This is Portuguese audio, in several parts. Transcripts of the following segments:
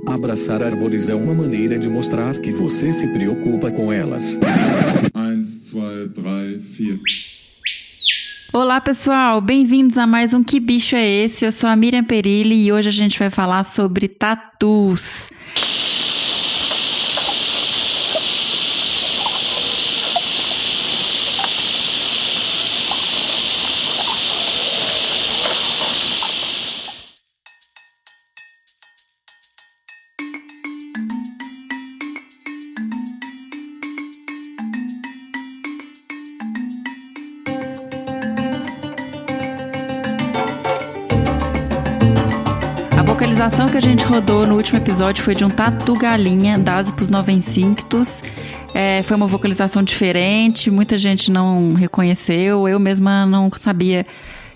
Abraçar árvores é uma maneira de mostrar que você se preocupa com elas. 1, 2, 3, 4. Olá pessoal, bem-vindos a mais um Que Bicho é Esse? Eu sou a Miriam Perilli e hoje a gente vai falar sobre tatus. A vocalização que a gente rodou no último episódio foi de um tatu galinha, Dasypus novencinctus. Foi uma vocalização diferente, muita gente não reconheceu, eu mesma não sabia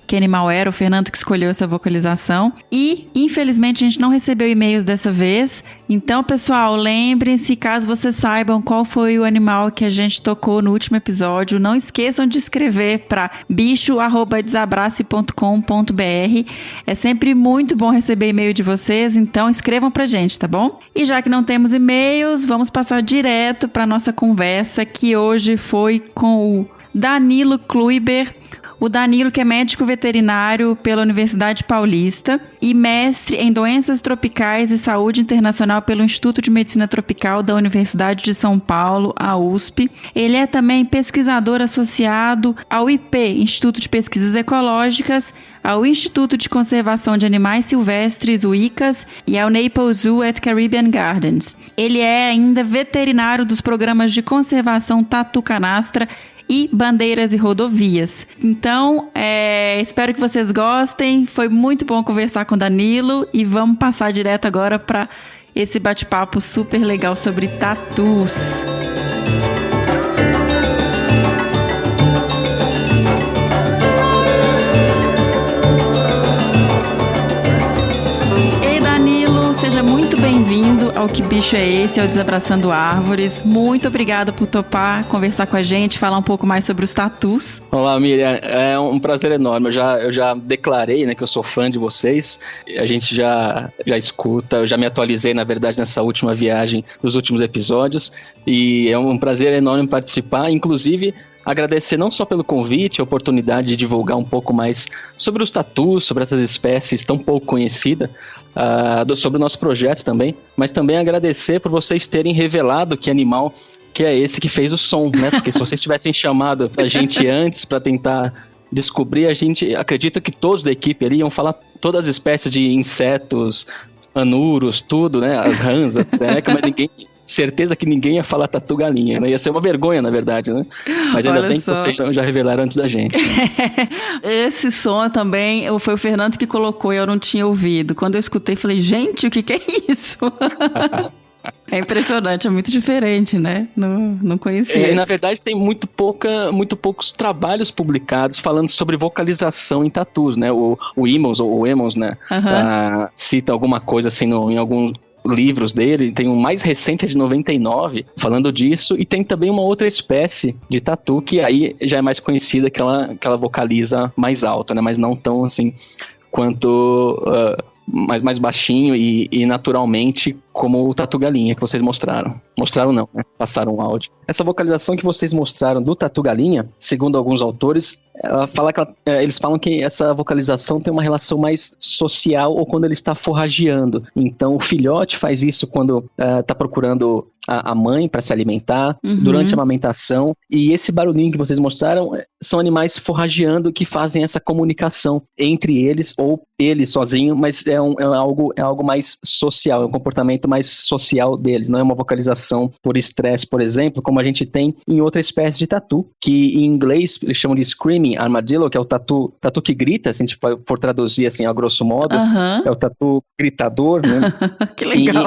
que animal era, o Fernando que escolheu essa vocalização. E, infelizmente, a gente não recebeu e-mails dessa vez. Então, pessoal, lembrem-se, caso vocês saibam qual foi o animal que a gente tocou no último episódio, não esqueçam de escrever para bicho@desabrace.com.br. É sempre muito bom receber e-mail de vocês, então escrevam pra gente, tá bom? E já que não temos e-mails, vamos passar direto para nossa conversa, que hoje foi com o Danilo Kluiber. O Danilo, que é médico veterinário pela Universidade Paulista e mestre em doenças tropicais e saúde internacional pelo Instituto de Medicina Tropical da Universidade de São Paulo, a USP. Ele é também pesquisador associado ao IP, Instituto de Pesquisas Ecológicas, ao Instituto de Conservação de Animais Silvestres, o ICAS, e ao Naples Zoo at Caribbean Gardens. Ele é ainda veterinário dos programas de conservação Tatu Canastra e Bandeiras e Rodovias. Então, espero que vocês gostem. Foi muito bom conversar com o Danilo e vamos passar direto agora para esse bate-papo super legal sobre tatus. Ei, Danilo, seja muito bem-vindo ao Que Bicho é Esse? Ao Desabraçando Árvores. Muito obrigada por topar conversar com a gente, falar um pouco mais sobre os tatus. Olá, Miriam. É um prazer enorme. Eu já declarei, né, que eu sou fã de vocês. A gente já escuta. Eu já me atualizei, na verdade, nessa última viagem dos últimos episódios. E é um prazer enorme participar. Inclusive, agradecer não só pelo convite, a oportunidade de divulgar um pouco mais sobre os tatus, sobre essas espécies tão pouco conhecidas, sobre o nosso projeto também, mas também agradecer por vocês terem revelado que animal que é esse que fez o som, né? Porque se vocês tivessem chamado a gente antes para tentar descobrir, a gente acredita que todos da equipe ali iam falar todas as espécies de insetos, anuros, tudo, né? As rãs, as trecas, mas certeza que ninguém ia falar tatu galinha, né? Ia ser uma vergonha, na verdade, né? Mas ainda bem que vocês já revelaram antes da gente. Né? Esse som também foi o Fernando que colocou e eu não tinha ouvido. Quando eu escutei, falei, gente, o que é isso? É impressionante, é muito diferente, né? Não conhecia. Na verdade, tem muito poucos trabalhos publicados falando sobre vocalização em tatus, né? O Emmons, né? Cita alguma coisa assim em algum livros dele, tem um mais recente de 99 falando disso, e tem também uma outra espécie de tatu que aí já é mais conhecida, que ela vocaliza mais alto, né? Mas não tão assim quanto mais baixinho e naturalmente como o tatu galinha que vocês mostraram. Mostraram não, né? Passaram um áudio. Essa vocalização que vocês mostraram do tatu galinha, segundo alguns autores, eles falam que essa vocalização tem uma relação mais social ou quando ele está forrageando. Então o filhote faz isso quando está procurando a mãe para se alimentar, durante a amamentação, e esse barulhinho que vocês mostraram são animais forrageando que fazem essa comunicação entre eles ou ele sozinho, mas é algo mais social, é um comportamento mais social deles, não é uma vocalização por estresse, por exemplo, como a gente tem em outra espécie de tatu, que em inglês eles chamam de Screaming Armadillo, que é o tatu que grita, se a gente for traduzir assim a grosso modo, é o tatu gritador, né? Que legal.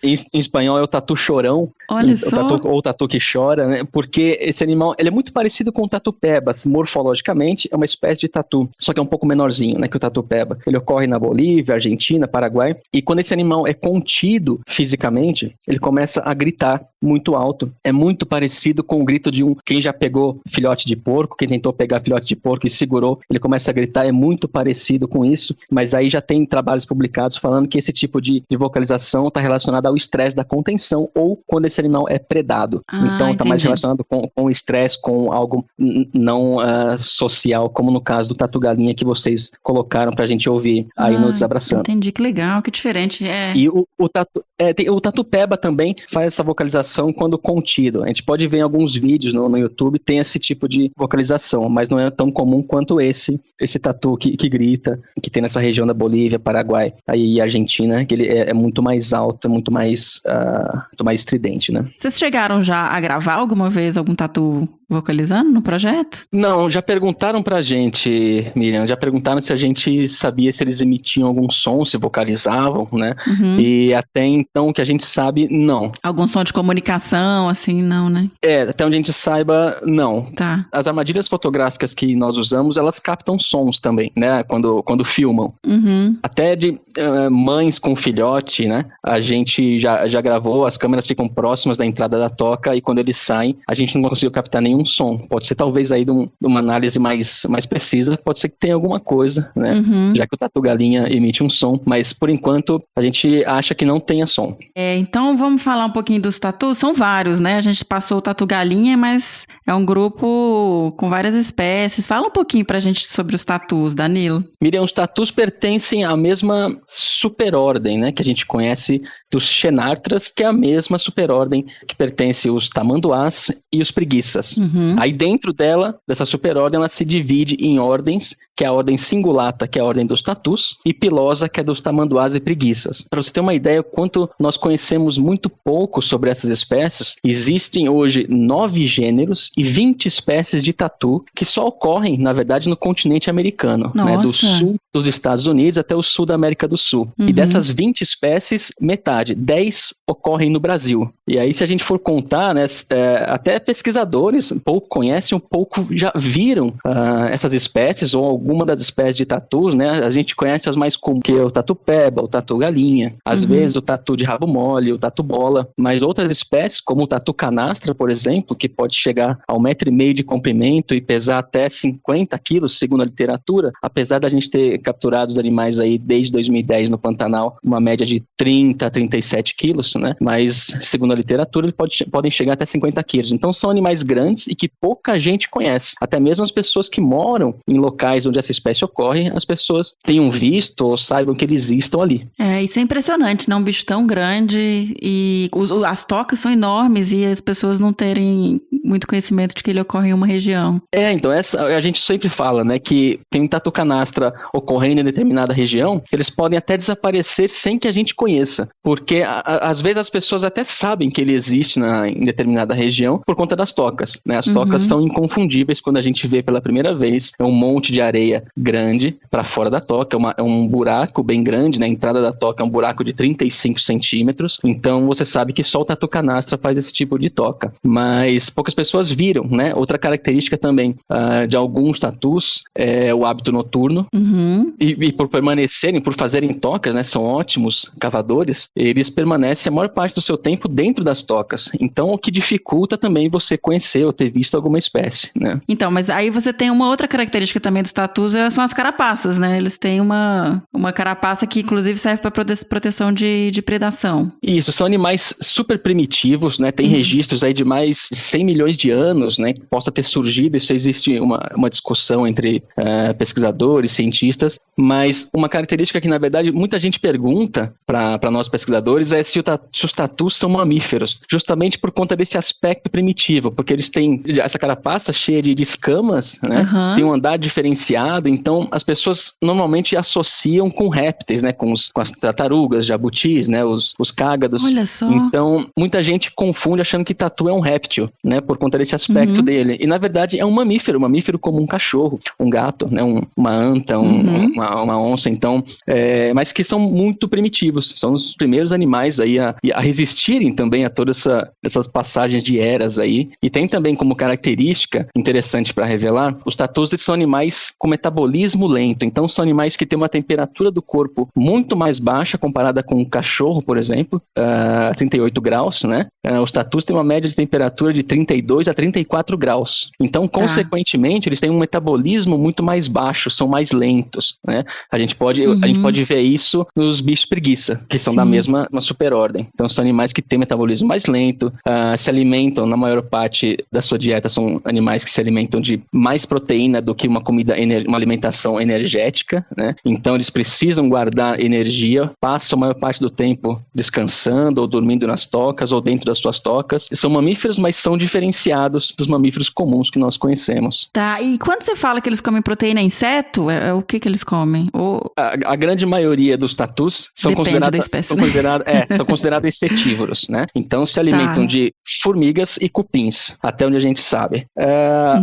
Em Em espanhol é o tatu chorão. Olha só. Ou tatu que chora, né? Porque esse animal, ele é muito parecido com o tatu-peba. Morfologicamente, é uma espécie de tatu, só que é um pouco menorzinho, né, que o tatu-peba. Ele ocorre na Bolívia, Argentina, Paraguai. E quando esse animal é contido fisicamente, ele começa a gritar muito alto. É muito parecido com o grito de quem já pegou filhote de porco, quem tentou pegar filhote de porco e segurou, ele começa a gritar, é muito parecido com isso, mas aí já tem trabalhos publicados falando que esse tipo de vocalização está relacionado ao estresse da contenção ou quando esse animal é predado. Então está mais relacionado com o estresse, com algo não social, como no caso do tatu-galinha que vocês colocaram pra gente ouvir aí no Desabraçando. Entendi, que legal, que diferente. E o tatu-peba também faz essa vocalização quando contido. A gente pode ver em alguns vídeos no YouTube, tem esse tipo de vocalização, mas não é tão comum quanto esse tatu que grita, que tem nessa região da Bolívia, Paraguai e Argentina, que ele é muito mais alto, muito mais estridente, né? Vocês chegaram já a gravar alguma vez algum tatu vocalizando no projeto? Não, já perguntaram pra gente, Miriam, já perguntaram se a gente sabia se eles emitiam algum som, se vocalizavam, né? Uhum. E até então, que a gente sabe, não. Algum som de comunicação, assim, não, né? Até onde a gente saiba, não. Tá. As armadilhas fotográficas que nós usamos, elas captam sons também, né? Quando filmam. Uhum. Até de mães com filhote, né? A gente já gravou, as câmeras ficam próximas da entrada da toca e quando eles saem, a gente não conseguiu captar nenhum som. Pode ser talvez aí de uma análise mais precisa, pode ser que tenha alguma coisa, né? Uhum. Já que o tatu-galinha emite um som, mas por enquanto a gente acha que não tenha som. Então vamos falar um pouquinho dos tatus. São vários, né? A gente passou o tatu-galinha, mas é um grupo com várias espécies. Fala um pouquinho pra gente sobre os tatus, Danilo. Miriam, os tatus pertencem à mesma superordem, né? Que a gente conhece dos xenartras, que é a mesma superordem que pertence os tamanduás e os preguiças. Uhum. Aí dentro dessa superordem, ela se divide em ordens, que é a ordem cingulata, que é a ordem dos tatus, e pilosa, que é dos tamanduás e preguiças. Para você ter uma ideia, quanto nós conhecemos muito pouco sobre essas espécies, existem hoje 9 gêneros e 20 espécies de tatu que só ocorrem, na verdade, no continente americano, né, do sul dos Estados Unidos até o sul da América do Sul. Uhum. E dessas 20 espécies, metade, 10 ocorrem no Brasil. E aí, se a gente for contar, né, até pesquisadores um pouco conhecem, um pouco já viram essas espécies ou alguma das espécies de tatus, né? A gente conhece as mais comuns, que é o tatu-peba, o tatu-galinha, às vezes o tatu de rabo mole, o tatu-bola, mas outras espécies, como o tatu-canastra, por exemplo, que pode chegar a 1,5 m de comprimento e pesar até 50 quilos, segundo a literatura, apesar da gente ter capturado os animais aí desde 2010 no Pantanal, uma média de 30 a 37 quilos, né? Mas, segundo a literatura, eles podem chegar até 50 quilos. Então, são animais grandes e que pouca gente conhece. Até mesmo as pessoas que moram em locais onde essa espécie ocorre, as pessoas tenham visto ou saibam que eles existam ali. Isso é impressionante, né? Um bicho tão grande e as tocas são enormes e as pessoas não terem muito conhecimento de que ele ocorre em uma região. Então a gente sempre fala, né, que tem um tatu-canastra ocorrendo em determinada região, eles podem até desaparecer sem que a gente conheça, porque às vezes as pessoas até sabem que ele existe em determinada região por conta das tocas, né? As tocas são inconfundíveis quando a gente vê pela primeira vez, é um monte de areia grande para fora da toca, é um buraco bem grande, né? A entrada da toca é um buraco de 35 centímetros, então você sabe que só o tatu-canastra faz esse tipo de toca, mas poucas pessoas viram, né? Outra característica também de alguns tatus é o hábito noturno, e por permanecerem, por fazerem tocas, né? São ótimos cavadores, eles permanecem a maior parte do seu tempo dentro das tocas, então o que dificulta também você conhecer ou ter visto alguma espécie, né? Então, mas aí você tem uma outra característica também dos tatus, são as carapaças, né? Eles têm uma carapaça que inclusive serve para proteção de predação. Isso, são animais super primitivos, né? Tem registros aí de mais de 100 milhões de anos, né? Que possa ter surgido, isso existe uma discussão entre pesquisadores, cientistas, mas uma característica que na verdade muita gente pergunta para nós pesquisadores é se os tatus são mamíferos, justamente por conta desse aspecto primitivo, porque eles têm essa carapaça cheia de escamas, né? Tem um andar diferenciado, então as pessoas normalmente associam com répteis, né? Com as tartarugas, jabutis, né? Os cágados. Olha só. Então, muita gente confunde achando que tatu é um réptil, né? Por conta desse aspecto dele. E, na verdade, é um mamífero como um cachorro, um gato, né? Uma anta, um uma onça, então, mas que são muito primitivos, são os primeiros animais aí a resistirem também a todas essas passagens de eras aí, e tem também como característica interessante para revelar, os tatus são animais com metabolismo lento, então são animais que têm uma temperatura do corpo muito mais baixa comparada com um cachorro, por exemplo, 38 graus, né? Os tatus têm uma média de temperatura de 32 a 34 graus, então, consequentemente, eles têm um metabolismo muito mais baixo, são mais lentos, né? A gente pode ver isso nos bichos preguiça, que são da mesma superordem. Então, são animais que têm metabolismo mais lento, se alimentam, na maior parte da sua dieta, são animais que se alimentam de mais proteína do que uma alimentação energética, né? Então, eles precisam guardar energia, passam a maior parte do tempo descansando ou dormindo nas tocas ou dentro das suas tocas. São mamíferos, mas são diferenciados dos mamíferos comuns que nós conhecemos. Tá, e quando você fala que eles comem proteína inseto, o que eles comem? A grande maioria dos tatus são considerados insetívoros, né? Então se alimentam de formigas e cupins, até onde a gente sabe.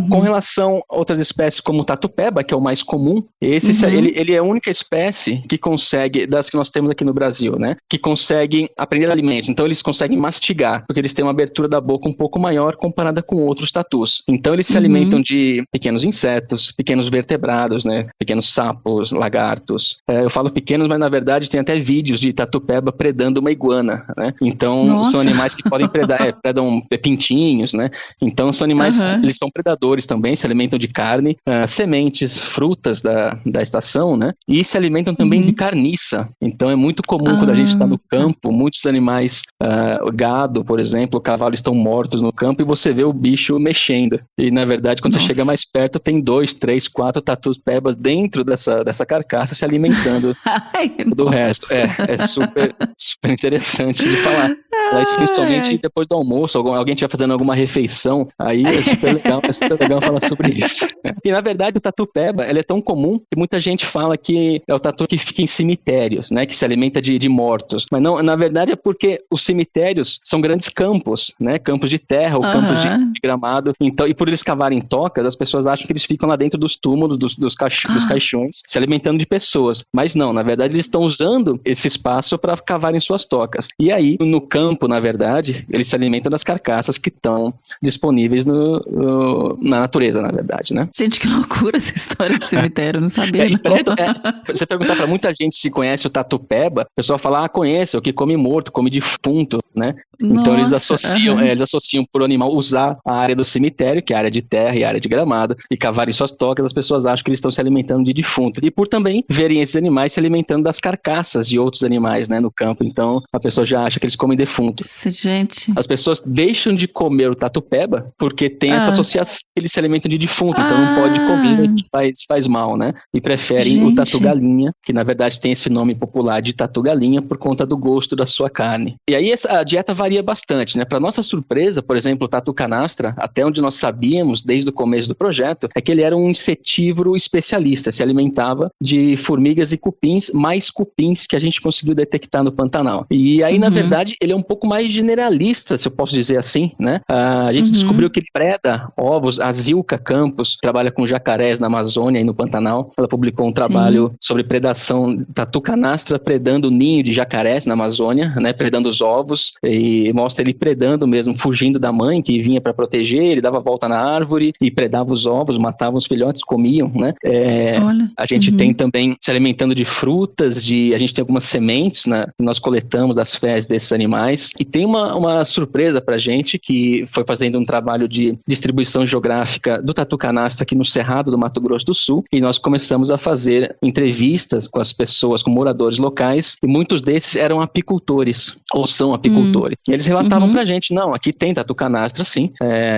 Com relação a outras espécies como o tatu-peba, que é o mais comum, ele é a única espécie que consegue, das que nós temos aqui no Brasil, né? Que conseguem aprender alimentos. Então eles conseguem mastigar, porque eles têm uma abertura da boca um pouco maior comparada com outros tatus. Então eles se alimentam de pequenos insetos, pequenos vertebrados, né? Pequenos sapos, lagartos. Eu falo pequenos, mas na verdade tem até vídeos de tatu-peba predando uma iguana, né? Então são animais que podem predar, predam pintinhos, né? Então são animais, eles são predadores também, se alimentam de carne, sementes, frutas da estação, né? E se alimentam também de carniça. Então é muito comum quando a gente está no campo, muitos animais, gado, por exemplo, cavalos estão mortos no campo e você vê o bicho mexendo. E na verdade, quando você chega mais perto, tem 2, 3, 4 tatu-pebas dentro dessa carcaça se alimentando do resto. É super interessante de falar. Mas principalmente depois do almoço, alguém estiver fazendo alguma refeição, aí é super legal falar sobre isso. E na verdade o tatu-peba, ele é tão comum que muita gente fala que é o tatu que fica em cemitérios, né, que se alimenta de mortos. Mas não, na verdade é porque os cemitérios são grandes campos, né, campos de terra ou campos de gramado. Então, e por eles cavarem tocas, as pessoas acham que eles ficam lá dentro dos túmulos, dos caixões, se alimentando de pessoas. Mas não, na verdade eles estão usando esse espaço para cavarem suas tocas. E aí, no campo, na verdade, eles se alimentam das carcaças que estão disponíveis na natureza, na verdade, né? Gente, que loucura essa história de cemitério, eu não sabia. Você perguntar para muita gente se conhece o tatu-peba, o pessoal fala, conhece, o que come morto, come defunto, né? Então eles associam por animal usar a área do cemitério, que é a área de terra e a área de gramado, e cavarem suas tocas, as pessoas acham que eles estão se alimentando de defunto. E por também verem esses animais se alimentando das carcaças de outros animais, né, no campo. Então a pessoa já acha que eles comem defunto. Gente. As pessoas deixam de comer o tatu-peba porque tem essa associação que eles se alimentam de defunto, então não pode comer, faz mal, né? E preferem o tatu-galinha, que na verdade tem esse nome popular de tatu-galinha por conta do gosto da sua carne. E aí a dieta varia bastante, né? Para nossa surpresa, por exemplo, o tatu-canastra, até onde nós sabíamos desde o começo do projeto, é que ele era um insetívoro especialista, se alimentava de formigas e cupins, mais cupins que a gente conseguiu detectar no Pantanal. E aí, na verdade, ele é um pouco mais generalista, se eu posso dizer assim, né? A gente descobriu que ele preda ovos. A Zilka Campos trabalha com jacarés na Amazônia e no Pantanal. Ela publicou um trabalho sobre predação tatu-canastra predando o ninho de jacarés na Amazônia, né? Predando os ovos, e mostra ele predando mesmo, fugindo da mãe que vinha para proteger. Ele dava a volta na árvore e predava os ovos, matava os filhotes, comiam, né? A gente tem também se alimentando de frutas, a gente tem algumas sementes, né, que nós coletamos das fezes desses animais. E tem uma surpresa pra gente, que foi fazendo um trabalho de distribuição geográfica do tatu-canastra aqui no Cerrado do Mato Grosso do Sul, e nós começamos a fazer entrevistas com as pessoas, com moradores locais, e muitos desses eram apicultores, ou são apicultores. E eles relatavam pra gente, não, aqui tem tatu-canastra sim,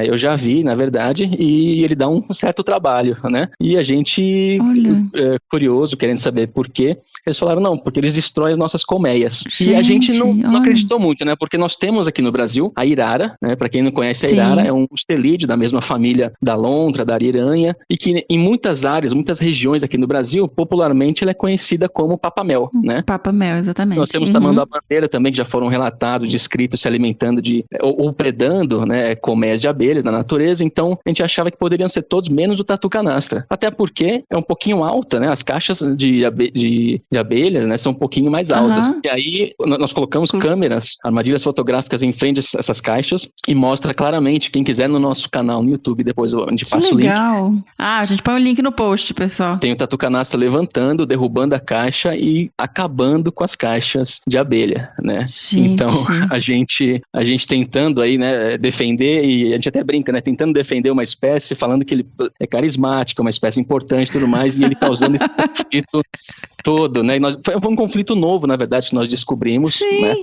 eu já vi, na verdade, e ele dá um certo trabalho, né? E a gente, curioso, querendo saber por quê, eles falaram, não, porque eles destroem as nossas colmeias. E a gente não acreditou muito, né? Porque nós temos aqui no Brasil a irara, né? Para quem não conhece, a irara é um estelídeo da mesma família da lontra, da ariranha, e que em muitas áreas, muitas regiões aqui no Brasil, popularmente ela é conhecida como papamel, né? Papamel, exatamente. Nós temos tamanduá-bandeira também, que já foram relatados descritos se alimentando ou predando, né, colmeias de abelhas na natureza. Então a gente achava que poderiam ser todos menos o tatu canastra, até porque é um pouquinho alta, né, as caixas de abelhas, né, são um pouquinho mais altas. E aí nós colocamos câmeras, armadilhas fotográficas em frente a essas caixas e mostra claramente, quem quiser no nosso canal no YouTube, depois a gente passa o link. Legal. A gente põe o link no post, pessoal. Tem o tatu canastra levantando, derrubando a caixa e acabando com as caixas de abelha, né? Gente. Então a gente tentando aí, né, defender, e a gente até brinca, né, tentando defender uma espécie, falando que ele é carismático, uma espécie importante e tudo mais, e ele causando esse conflito todo, né? Foi um conflito novo, na verdade, que nós descobrimos, né?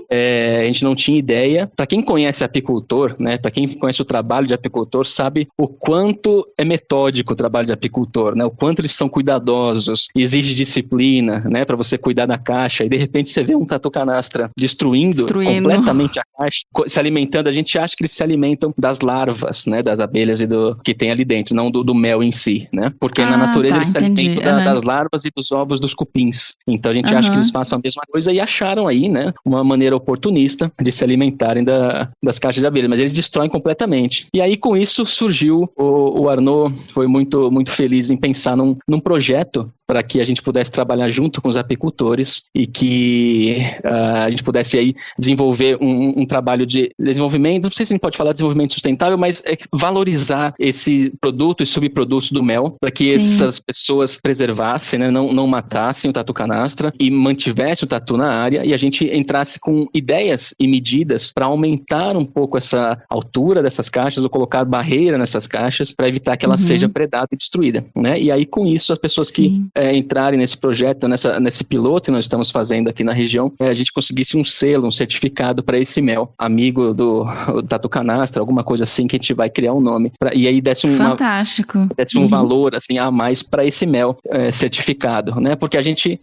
A gente não tinha ideia. Para quem conhece apicultor, né? Para quem conhece o trabalho de apicultor, sabe o quanto é metódico o trabalho de apicultor, né? O quanto eles são cuidadosos, exige disciplina, né? Para você cuidar da caixa, e de repente você vê um tatu canastra destruindo completamente a caixa, se alimentando. A gente acha que eles se alimentam das larvas, né? Das abelhas e que tem ali dentro, não do mel em si, né? Porque na natureza eles se alimentam das larvas e dos ovos dos cupins. Então a gente acha que eles façam a mesma coisa, e acharam aí, né, uma maneira oportunista de se alimentarem das caixas de abelha, mas eles destroem completamente. E aí com isso surgiu, o Arnaud foi muito, muito feliz em pensar num projeto para que a gente pudesse trabalhar junto com os apicultores e que a gente pudesse aí desenvolver um trabalho de desenvolvimento, não sei se a gente pode falar de desenvolvimento sustentável, mas valorizar esse produto e subprodutos do mel, para que essas pessoas preservassem, né, não matassem o tatu canastra e mantivessem o tatu na área, e a gente entrasse com ideias e medidas para aumentar um pouco essa altura dessas caixas, ou colocar barreira nessas caixas para evitar que ela seja predada e destruída, né? E aí com isso as pessoas que entrarem nesse projeto, nesse piloto que nós estamos fazendo aqui na região, a gente conseguisse um selo, um certificado para esse mel, amigo do tatu canastra, alguma coisa assim, que a gente vai criar um nome, e aí desse um valor assim a mais para esse mel certificado, né? Porque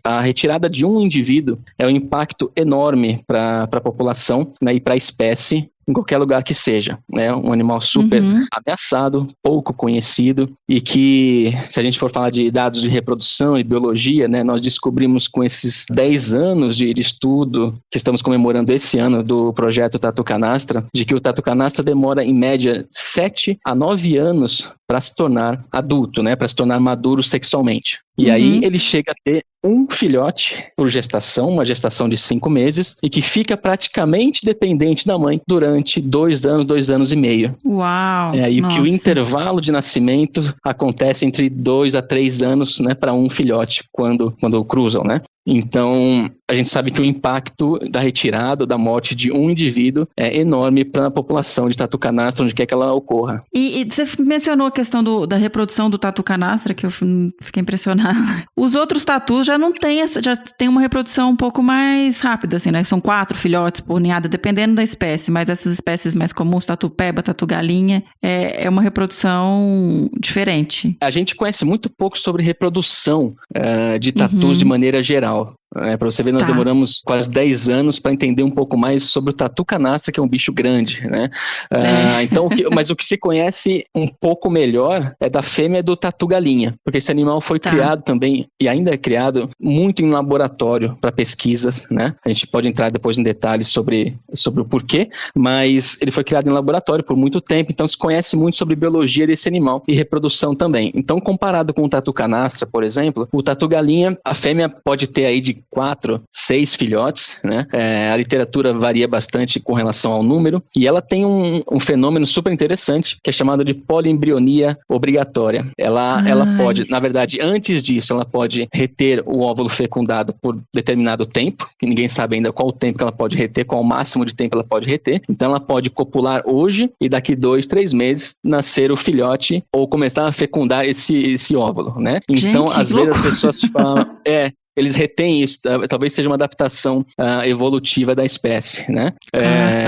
a retirada de um indivíduo é um impacto enorme para a população, né, e para a espécie, em qualquer lugar que seja, né? Um animal super ameaçado, pouco conhecido, e que, se a gente for falar de dados de reprodução e biologia, né, nós descobrimos com esses 10 anos de estudo que estamos comemorando esse ano do projeto Tatu Canastra, de que o tatu canastra demora em média 7 a 9 anos para se tornar adulto, né, para se tornar maduro sexualmente. E aí ele chega a ter um filhote por gestação, uma gestação de 5 meses, e que fica praticamente dependente da mãe durante 2 anos, 2 anos e meio. Uau! E que o intervalo de nascimento acontece entre 2 a 3 anos, né, para um filhote, quando cruzam, né? Então, a gente sabe que o impacto da retirada, da morte de um indivíduo é enorme para a população de tatu canastra, onde quer que ela ocorra. E você mencionou a questão da reprodução do tatu canastra, que eu fiquei impressionada. Os outros tatus já não tem já tem uma reprodução um pouco mais rápida, assim, né? São 4 filhotes por ninhada, dependendo da espécie, mas essas espécies mais comuns, tatu peba, tatu galinha, é uma reprodução diferente. A gente conhece muito pouco sobre reprodução de tatus de maneira geral. Para você ver, nós demoramos quase 10 anos para entender um pouco mais sobre o tatu canastra, que é um bicho grande, né? Então, mas o que se conhece um pouco melhor é da fêmea do tatu galinha, porque esse animal foi criado também, e ainda é criado muito em laboratório para pesquisas, né? A gente pode entrar depois em detalhes sobre o porquê, mas ele foi criado em laboratório por muito tempo, então se conhece muito sobre biologia desse animal e reprodução também. Então, comparado com o tatu canastra, por exemplo, o tatu galinha, a fêmea pode ter aí de 4, 6 filhotes, né? A literatura varia bastante com relação ao número, e ela tem um fenômeno super interessante, que é chamado de poliembrionia obrigatória. Ela pode, na verdade, antes disso, ela pode reter o óvulo fecundado por determinado tempo, que ninguém sabe ainda qual o tempo que ela pode reter, qual o máximo de tempo ela pode reter. Então ela pode copular hoje e daqui 2, 3 meses nascer o filhote ou começar a fecundar esse óvulo, né? Então, às vezes as pessoas falam... Eles retêm isso, talvez seja uma adaptação evolutiva da espécie, né?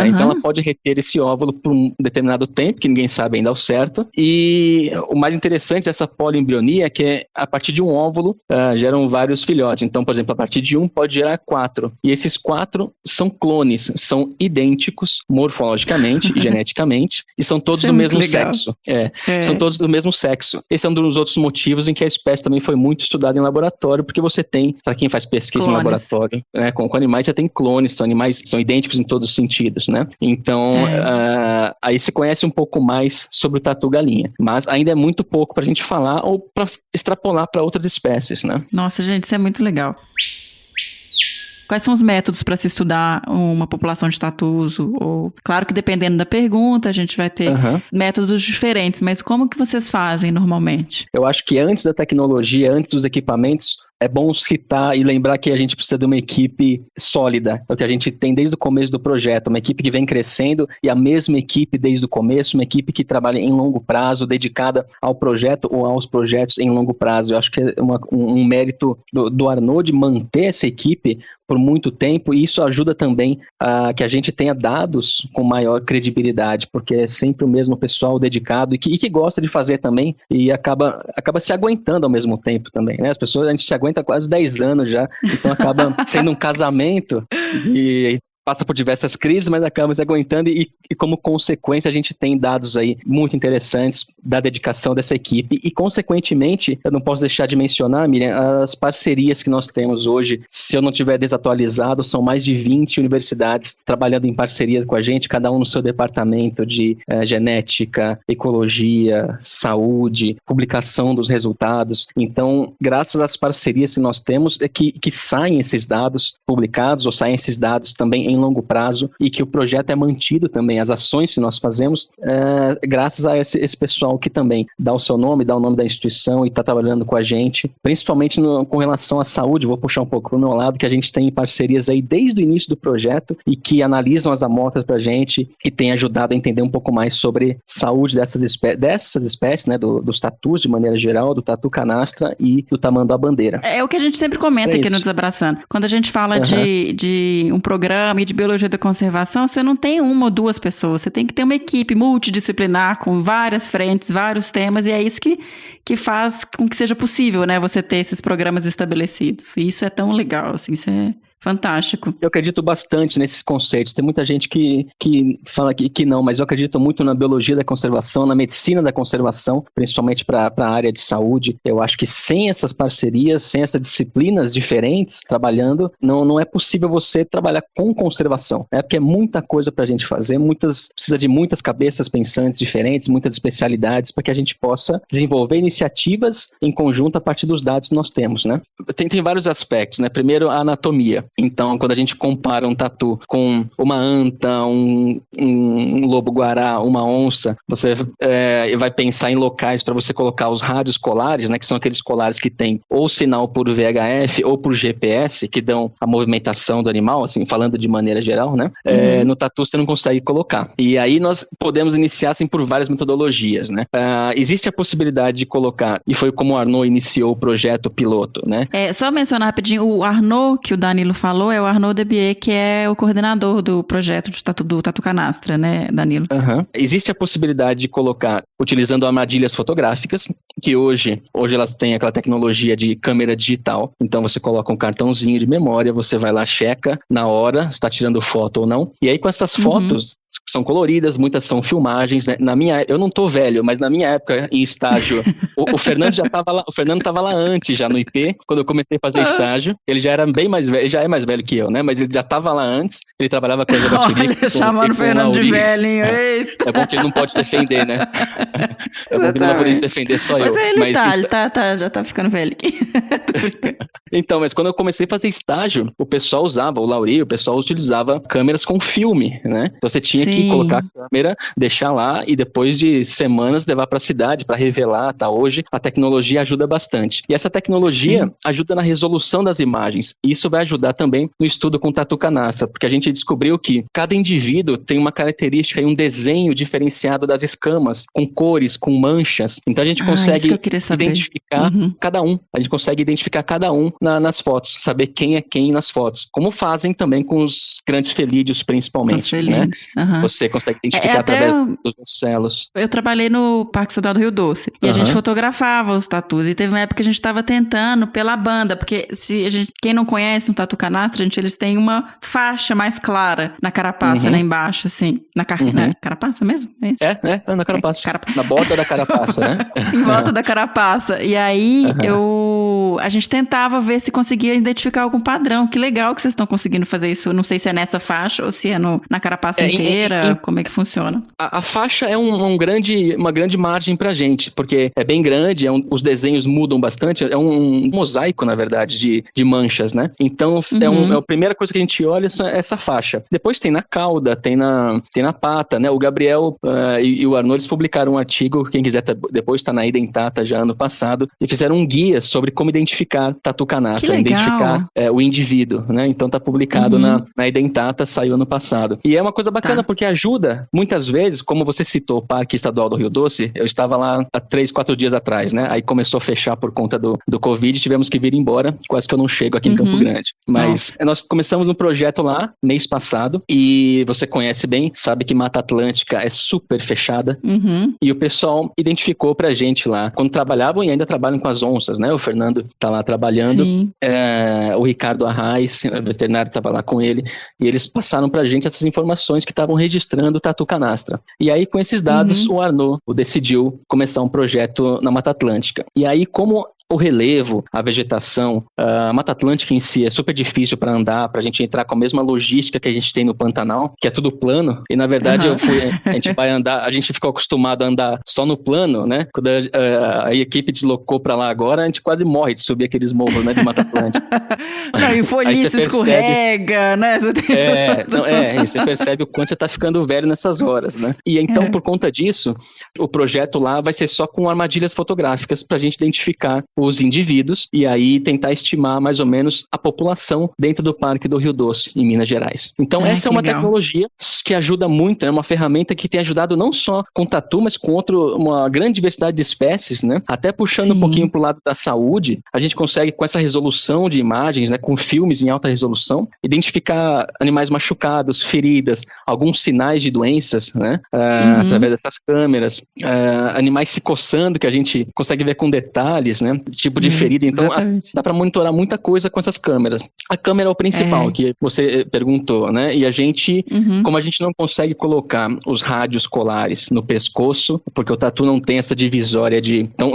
Então ela pode reter esse óvulo por um determinado tempo, que ninguém sabe ainda ao certo. E o mais interessante dessa poliembrionia é que a partir de um óvulo geram vários filhotes. Então, por exemplo, a partir de um pode gerar 4. E esses 4 são clones, são idênticos morfologicamente e geneticamente, e são todos do mesmo sexo. São todos do mesmo sexo. Esse é um dos outros motivos em que a espécie também foi muito estudada em laboratório, porque você tem para quem faz pesquisa clones. em laboratório, né, com animais, você tem clones, são animais, são idênticos em todos os sentidos, né? Então, aí se conhece um pouco mais sobre o tatu-galinha, mas ainda é muito pouco pra gente falar ou pra extrapolar para outras espécies, né? Nossa, gente, isso é muito legal. Quais são os métodos para se estudar uma população de tatus? Claro que dependendo da pergunta, a gente vai ter métodos diferentes, mas como que vocês fazem normalmente? Eu acho que antes da tecnologia, antes dos equipamentos, é bom citar e lembrar que a gente precisa de uma equipe sólida. É o que a gente tem desde o começo do projeto, uma equipe que vem crescendo e a mesma equipe desde o começo, uma equipe que trabalha em longo prazo, dedicada ao projeto ou aos projetos em longo prazo. Eu acho que é um mérito do Arnaud de manter essa equipe por muito tempo, e isso ajuda também a que a gente tenha dados com maior credibilidade, porque é sempre o mesmo pessoal dedicado e que gosta de fazer também e acaba se aguentando ao mesmo tempo também, né? A gente se aguenta há quase 10 anos já, então acaba sendo um casamento e passa por diversas crises, mas acaba se aguentando e como consequência a gente tem dados aí muito interessantes da dedicação dessa equipe e consequentemente, eu não posso deixar de mencionar, Miriam, as parcerias que nós temos hoje, se eu não tiver desatualizado, são mais de 20 universidades trabalhando em parceria com a gente, cada um no seu departamento de genética, ecologia, saúde, publicação dos resultados. Então, graças às parcerias que nós temos, é que saem esses dados publicados ou saem esses dados também em longo prazo e que o projeto é mantido também, as ações que nós fazemos graças a esse pessoal que também dá o seu nome, dá o nome da instituição e está trabalhando com a gente, principalmente com relação à saúde. Vou puxar um pouco para o meu lado, que a gente tem parcerias aí desde o início do projeto e que analisam as amostras para a gente e tem ajudado a entender um pouco mais sobre saúde dessas espécies, né, dos tatus de maneira geral, do tatu canastra e do tamanduá-bandeira. É o que a gente sempre comenta aqui no Desabraçando. Quando a gente fala de um programa e de biologia da conservação, você não tem uma ou duas pessoas, você tem que ter uma equipe multidisciplinar com várias frentes, vários temas, e é isso que faz com que seja possível, né, você ter esses programas estabelecidos. E isso é tão legal, assim, isso é fantástico. Eu acredito bastante nesses conceitos. Tem muita gente que fala que não, mas eu acredito muito na biologia da conservação, na medicina da conservação, principalmente para a área de saúde. Eu acho que sem essas parcerias, sem essas disciplinas diferentes trabalhando, não é possível você trabalhar com conservação, né? Porque é muita coisa para a gente fazer, precisa de muitas cabeças pensantes diferentes, muitas especialidades para que a gente possa desenvolver iniciativas em conjunto a partir dos dados que nós temos, né? Tem vários aspectos, né? Primeiro, a anatomia. Então, quando a gente compara um tatu com uma anta, um lobo-guará, uma onça, você vai pensar em locais para você colocar os rádios colares, né, que são aqueles colares que tem ou sinal por VHF ou por GPS, que dão a movimentação do animal, assim, falando de maneira geral, né? No tatu você não consegue colocar. E aí nós podemos iniciar, assim, por várias metodologias, né? Existe a possibilidade de colocar, e foi como o Arnaud iniciou o projeto piloto, né? Só mencionar rapidinho, o Arnaud, que o Danilo falou, é o Arnaud Debier, que é o coordenador do projeto do Tatu Canastra, né, Danilo? Existe a possibilidade de colocar, utilizando armadilhas fotográficas, que hoje elas têm aquela tecnologia de câmera digital, então você coloca um cartãozinho de memória, você vai lá, checa na hora, se está tirando foto ou não, e aí com essas fotos, que são coloridas, muitas são filmagens, né? Eu não tô velho, mas na minha época, em estágio, o Fernando já estava lá, o Fernando estava lá antes, já no IP, quando eu comecei a fazer estágio, ele já era bem mais velho, já é mais velho que eu, né? Mas ele já estava lá antes, ele trabalhava com a jabateria. Olha, chamando o Fernando de velhinho, eita! É bom que ele não pode se defender, né? É bom que ele não vai poder se defender, só eu. Ele já tá ficando velho aqui. Então, mas quando eu comecei a fazer estágio, o pessoal usava, o Lauri, o pessoal utilizava câmeras com filme, né? Então você tinha que colocar a câmera, deixar lá e depois de semanas levar para a cidade para revelar, tá? Hoje a tecnologia ajuda bastante. E essa tecnologia ajuda na resolução das imagens. E isso vai ajudar também no estudo com tatu canastra, porque a gente descobriu que cada indivíduo tem uma característica e um desenho diferenciado das escamas, com cores, com manchas. Então a gente consegue identificar cada um. A gente consegue identificar cada um nas fotos, saber quem é quem nas fotos. Como fazem também com os grandes felídeos, principalmente, né? Você consegue identificar através dos celos. Eu trabalhei no Parque Estadual do Rio Doce e a gente fotografava os tatus, e teve uma época que a gente estava tentando pela banda, porque quem não conhece um tatu canastra, eles têm uma faixa mais clara na carapaça, né, embaixo, assim, na carapaça mesmo? Na carapaça. Na borda da carapaça, né? Em volta da carapaça. E aí a gente tentava ver se conseguia identificar algum padrão. Que legal que vocês estão conseguindo fazer isso. Não sei se é nessa faixa ou se é na carapaça inteira. Como é que funciona? A faixa é uma grande margem pra gente, porque é bem grande, os desenhos mudam bastante, é um mosaico, na verdade, de manchas, né? Então, a primeira coisa que a gente olha é essa faixa. Depois tem na cauda, tem na pata, né? O Gabriel e o Arnaud, eles publicaram um artigo, quem quiser depois tá na Identata já ano passado, e fizeram um guia sobre como identificar tatu canastra, identificar o indivíduo, né? Então tá publicado na Identata, saiu ano passado. E é uma coisa bacana, porque ajuda, muitas vezes, como você citou o Parque Estadual do Rio Doce, eu estava lá há 3-4 dias atrás, né? Aí começou a fechar por conta do Covid, tivemos que vir embora, quase que eu não chego aqui em Campo Grande. Mas nós começamos um projeto lá, mês passado, e você conhece bem, sabe que Mata Atlântica é super fechada, e o pessoal identificou pra gente lá, quando trabalhavam e ainda trabalham com as onças, né? O Fernando tá lá trabalhando, o Ricardo Arraes, o veterinário, estava lá com ele, e eles passaram pra gente essas informações que estavam registrando o tatu canastra. E aí, com esses dados, o Arnaud decidiu começar um projeto na Mata Atlântica. E aí, como o relevo, a vegetação, a Mata Atlântica em si é super difícil para andar, para a gente entrar com a mesma logística que a gente tem no Pantanal, que é tudo plano, e na verdade a gente vai andar, a gente ficou acostumado a andar só no plano, né? Quando a equipe deslocou para lá agora, a gente quase morre de subir aqueles morros, né, de Mata Atlântica. Não, e folhice escorrega, né? Você percebe o quanto você tá ficando velho nessas horas, né? E então, por conta disso, o projeto lá vai ser só com armadilhas fotográficas pra gente identificar os indivíduos e aí tentar estimar mais ou menos a população dentro do Parque do Rio Doce, em Minas Gerais. Então essa é uma tecnologia que ajuda muito, é uma ferramenta que tem ajudado não só com tatu, mas com uma grande diversidade de espécies, né? Até puxando um pouquinho pro lado da saúde, a gente consegue com essa resolução de imagens, né, com filmes em alta resolução, identificar animais machucados, feridas, alguns sinais de doenças, né? Através dessas câmeras, animais se coçando, que a gente consegue ver com detalhes, né? Tipo de ferida, então dá para monitorar muita coisa com essas câmeras. A câmera é o principal que você perguntou, né? E a gente, como a gente não consegue colocar os rádios colares no pescoço, porque o tatu não tem essa divisória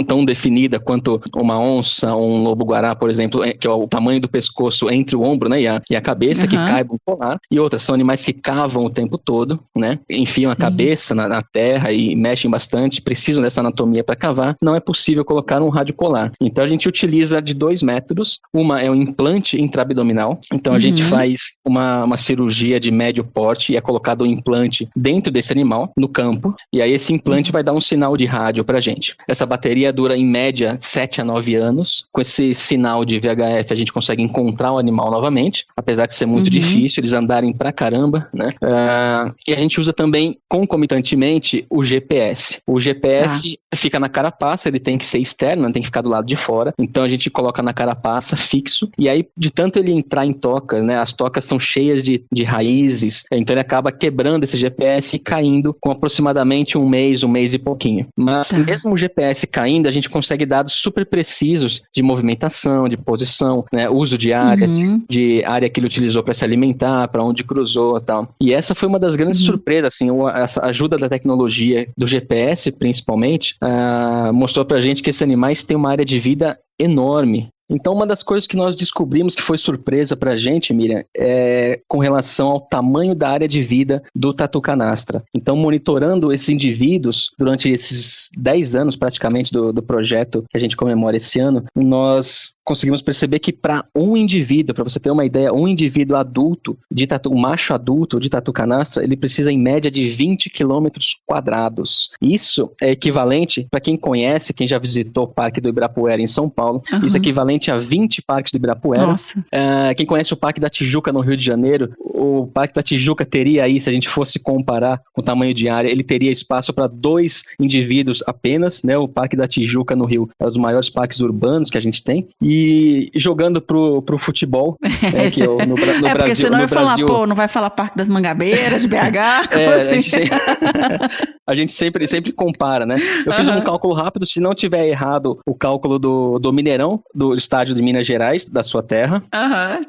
tão definida quanto uma onça ou um lobo-guará, por exemplo, que é o tamanho do pescoço entre o ombro, né? E a cabeça que caiba um colar. E outras são animais que cavam o tempo todo, né? Enfiam a cabeça na terra e mexem bastante, precisam dessa anatomia para cavar. Não é possível colocar um rádio colar. Então a gente utiliza de 2 métodos. Uma é um implante intraabdominal. Então a gente faz uma cirurgia de médio porte e é colocado um implante dentro desse animal, no campo. E aí esse implante vai dar um sinal de rádio pra gente. Essa bateria dura em média 7 a 9 anos. Com esse sinal de VHF a gente consegue encontrar o animal novamente, apesar de ser muito difícil, eles andarem pra caramba, né? E a gente usa também concomitantemente o GPS. O GPS fica na carapaça, ele tem que ser externo, não tem que ficar do lado de fora, então a gente coloca na carapaça fixo, e aí de tanto ele entrar em toca, né, as tocas são cheias de raízes, então ele acaba quebrando esse GPS e caindo com aproximadamente um mês e pouquinho. Mas mesmo o GPS caindo, a gente consegue dados super precisos de movimentação, de posição, né, uso de área, de área que ele utilizou para se alimentar, para onde cruzou e tal. E essa foi uma das grandes surpresas, assim, essa ajuda da tecnologia do GPS, principalmente, mostrou pra gente que esses animais têm uma área de vida enorme. Então, uma das coisas que nós descobrimos que foi surpresa pra gente, Miriam, é com relação ao tamanho da área de vida do tatu canastra. Então, monitorando esses indivíduos durante esses 10 anos praticamente do projeto que a gente comemora esse ano, nós conseguimos perceber que para um indivíduo, para você ter uma ideia, um indivíduo adulto, um macho adulto de tatu canastra, ele precisa em média de 20 quilômetros quadrados. Isso é equivalente, para quem conhece, quem já visitou o Parque do Ibirapuera em São Paulo, isso é equivalente a 20 parques do Ibirapuera. Quem conhece o Parque da Tijuca no Rio de Janeiro, o Parque da Tijuca teria aí, se a gente fosse comparar com o tamanho de área, ele teria espaço para 2 indivíduos apenas, né? O Parque da Tijuca no Rio é um dos maiores parques urbanos que a gente tem. E jogando pro futebol, que no Brasil... porque você não vai falar, não vai falar Parque das Mangabeiras, de BH? A gente sempre compara, né? Eu fiz um cálculo rápido, se não tiver errado o cálculo do Mineirão, do estádio de Minas Gerais, da sua terra,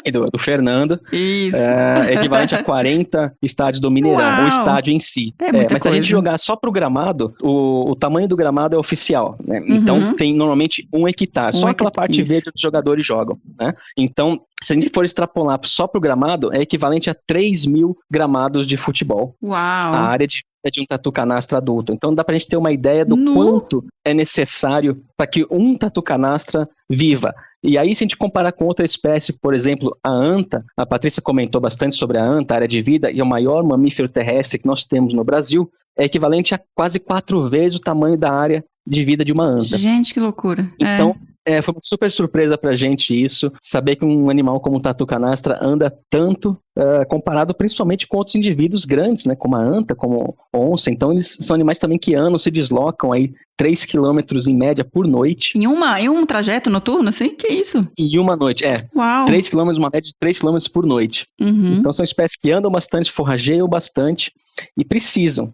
e do Fernando. Isso. É equivalente a 40 estádios do Mineirão, Uau. o estádio em si. Mas se a gente jogar só pro gramado, o tamanho do gramado é oficial, né? Então tem normalmente 1 hectare, só aquela parte verde que os jogadores jogam, né? Então, se a gente for extrapolar só pro gramado, é equivalente a 3.000 gramados de futebol. Uau! A área de um tatu canastra adulto. Então dá pra gente ter uma ideia do quanto é necessário para que um tatu canastra viva. E aí, se a gente comparar com outra espécie, por exemplo, a anta, a Patrícia comentou bastante sobre a anta, a área de vida, e é o maior mamífero terrestre que nós temos no Brasil, é equivalente a quase 4 vezes o tamanho da área de vida de uma anta. Gente, que loucura. Então, foi uma super surpresa pra gente isso, saber que um animal como o tatu canastra anda tanto, comparado principalmente com outros indivíduos grandes, né, como a anta, como a onça. Então eles são animais também que andam, se deslocam aí 3 quilômetros em média por noite. Em um trajeto noturno, assim? Que isso? Em uma noite, Uau! 3 quilômetros, uma média de 3 quilômetros por noite. Então são espécies que andam bastante, forrageiam bastante e precisam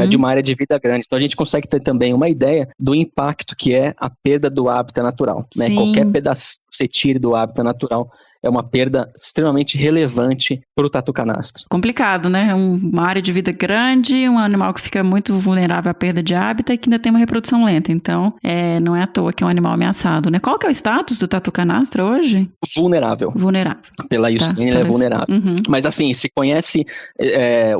de uma área de vida grande. Então a gente consegue ter também uma ideia do impacto que é a perda do hábitat natural, né? Qualquer pedaço que você tire do hábitat natural é uma perda extremamente relevante para o tatu canastra. Complicado, né? Uma área de vida grande, um animal que fica muito vulnerável à perda de hábitat e que ainda tem uma reprodução lenta. Então, não é à toa que é um animal ameaçado, né? Qual que é o status do tatu canastra hoje? Vulnerável. Pela IUCN ele é vulnerável. Mas assim, se conhece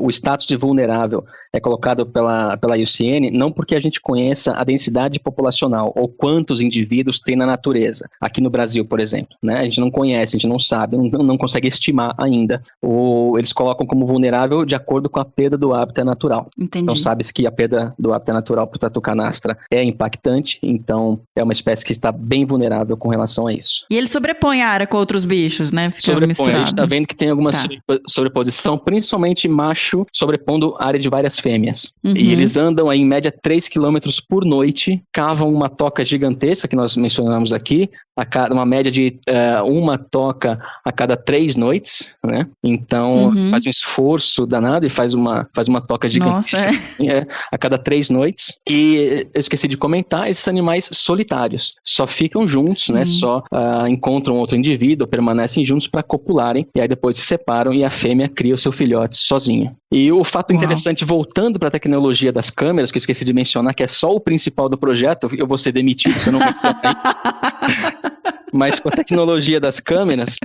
o status de vulnerável é colocado pela IUCN, não porque a gente conheça a densidade populacional ou quantos indivíduos tem na natureza. Aqui no Brasil, por exemplo, né? A gente não conhece, a gente não sabe, não consegue estimar ainda. Ou eles colocam como vulnerável de acordo com a perda do hábitat natural. Entendi. Então sabe-se que a perda do hábitat natural para o tatu canastra é impactante, então é uma espécie que está bem vulnerável com relação a isso. E ele sobrepõe a área com outros bichos, né? Sobrepõe, a gente está vendo que tem alguma sobreposição, principalmente macho sobrepondo a área de várias fêmeas. E eles andam aí em média 3 km por noite, cavam uma toca gigantesca que nós mencionamos aqui, uma média de uma toca a cada 3 noites, né? Então faz um esforço danado e faz uma toca gigantesca. Nossa, a cada 3 noites. E eu esqueci de comentar, esses animais solitários só ficam juntos, né? Só encontram outro indivíduo, permanecem juntos para copularem e aí depois se separam e a fêmea cria o seu filhote sozinha. E o fato interessante, voltando para a tecnologia das câmeras, que eu esqueci de mencionar, que é só o principal do projeto, eu vou ser demitido se eu não mencionar isso. Mas com a tecnologia das câmeras,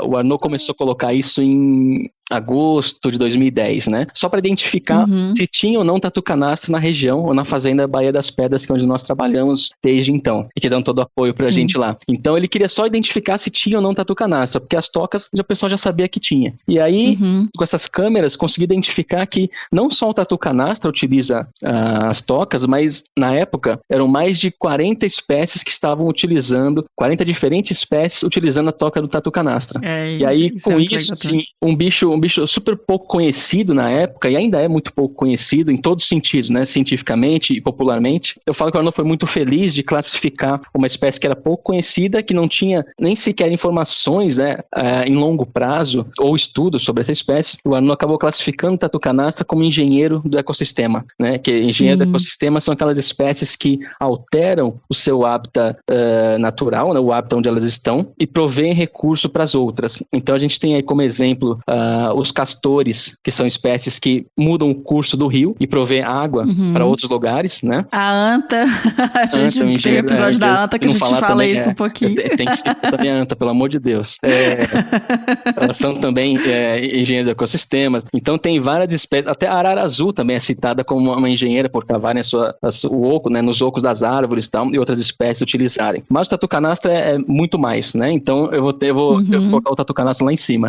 o Arnaud começou a colocar isso em agosto de 2010, né? Só para identificar se tinha ou não tatu canastra na região ou na fazenda Baía das Pedras, que é onde nós trabalhamos desde então, e que dão todo o apoio pra gente lá. Então ele queria só identificar se tinha ou não tatu canastra, porque as tocas o pessoal já sabia que tinha. E aí, com essas câmeras, consegui identificar que não só o tatu canastra utiliza as tocas, mas na época eram mais de 40 espécies que estavam utilizando, 40 diferentes espécies utilizando a toca do tatu canastra. E aí, com isso, sim, um bicho super pouco conhecido na época, e ainda é muito pouco conhecido em todos os sentidos, né, cientificamente e popularmente. Eu falo que o Arnaud foi muito feliz de classificar uma espécie que era pouco conhecida, que não tinha nem sequer informações, né, em longo prazo ou estudos sobre essa espécie. O Arnaud acabou classificando o tatu canastra como engenheiro do ecossistema, né, que engenheiro do ecossistema são aquelas espécies que alteram o seu hábitat natural, né, o hábitat onde elas estão, e provêem recurso para as outras. Então a gente tem aí como exemplo os castores, que são espécies que mudam o curso do rio e provê água para outros lugares, né? A anta, a gente tem episódio da anta que a gente fala também, isso um pouquinho. Tem que ser também a anta, pelo amor de Deus. Elas são também engenheiras de ecossistemas, então tem várias espécies, até a arara azul também é citada como uma engenheira por cavarem o oco, né, nos ocos das árvores e outras espécies utilizarem. Mas o tatu canastra é muito mais, né? Então eu vou colocar o tatu canastra lá em cima.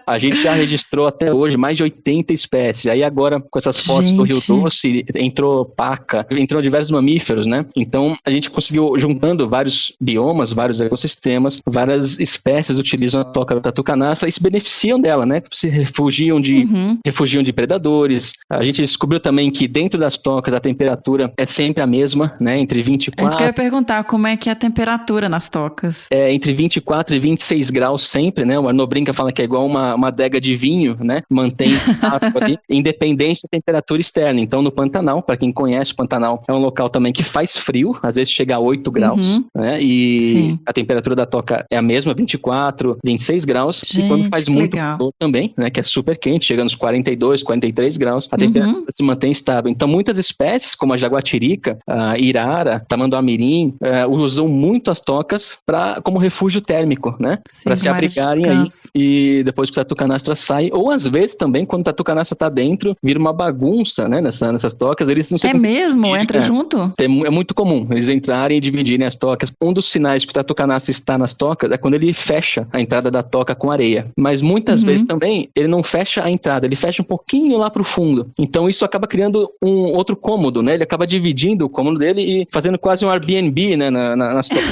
A gente já registrou até hoje mais de 80 espécies. Aí agora, com essas fotos do Rio Doce, entrou paca, entrou diversos mamíferos, né? Então, a gente conseguiu, juntando vários biomas, vários ecossistemas, várias espécies utilizam a toca do tatu canastra e se beneficiam dela, né? Se refugiam de predadores. A gente descobriu também que dentro das tocas a temperatura é sempre a mesma, né? Entre 24... É isso que eu ia perguntar, como é que é a temperatura nas tocas? Entre 24 e 26 graus sempre, né? O Arnaud brinca, fala que é igual uma uma adega de vinho, né? Mantém água ali, independente da temperatura externa. Então, no Pantanal, para quem conhece, o Pantanal é um local também que faz frio, às vezes chega a 8 graus, né? E Sim. a temperatura da toca é a mesma, 24, 26 graus. Gente, e quando faz que muito legal. calor também, né? Que é super quente, chega nos 42, 43 graus, a temperatura se mantém estável. Então, muitas espécies, como a jaguatirica, a irara, tamanduá-mirim, usam muito as tocas como refúgio térmico, né? Para se abrigarem aí e depois que o tatu-canastra sai, ou às vezes também, quando o tatu-canastra tá dentro, vira uma bagunça, né? Nessas tocas, eles não se... É mesmo? Entra junto? É muito comum eles entrarem e dividirem as tocas. Um dos sinais que o tatu-canastra está nas tocas é quando ele fecha a entrada da toca com areia. Mas muitas vezes também ele não fecha a entrada, ele fecha um pouquinho lá pro fundo. Então isso acaba criando um outro cômodo, né? Ele acaba dividindo o cômodo dele e fazendo quase um Airbnb, né? Nas tocas.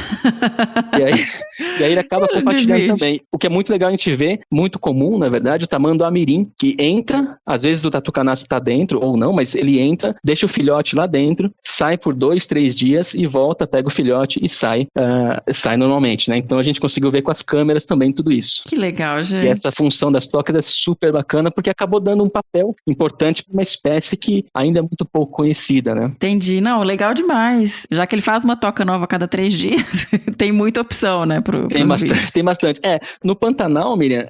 E aí ele acaba compartilhando também. O que é muito legal a gente ver, muito comum, na verdade, o tamanduá-mirim, que entra, às vezes o tatu-canastra tá dentro, ou não, mas ele entra, deixa o filhote lá dentro, sai por 2, 3 dias e volta, pega o filhote e sai normalmente, né? Então a gente conseguiu ver com as câmeras também tudo isso. Que legal, gente. E essa função das tocas é super bacana, porque acabou dando um papel importante para uma espécie que ainda é muito pouco conhecida, né? Entendi. Não, legal demais. Já que ele faz uma toca nova a cada 3 dias, tem muita opção, né? Tem bastante. No Pantanal, Miriam,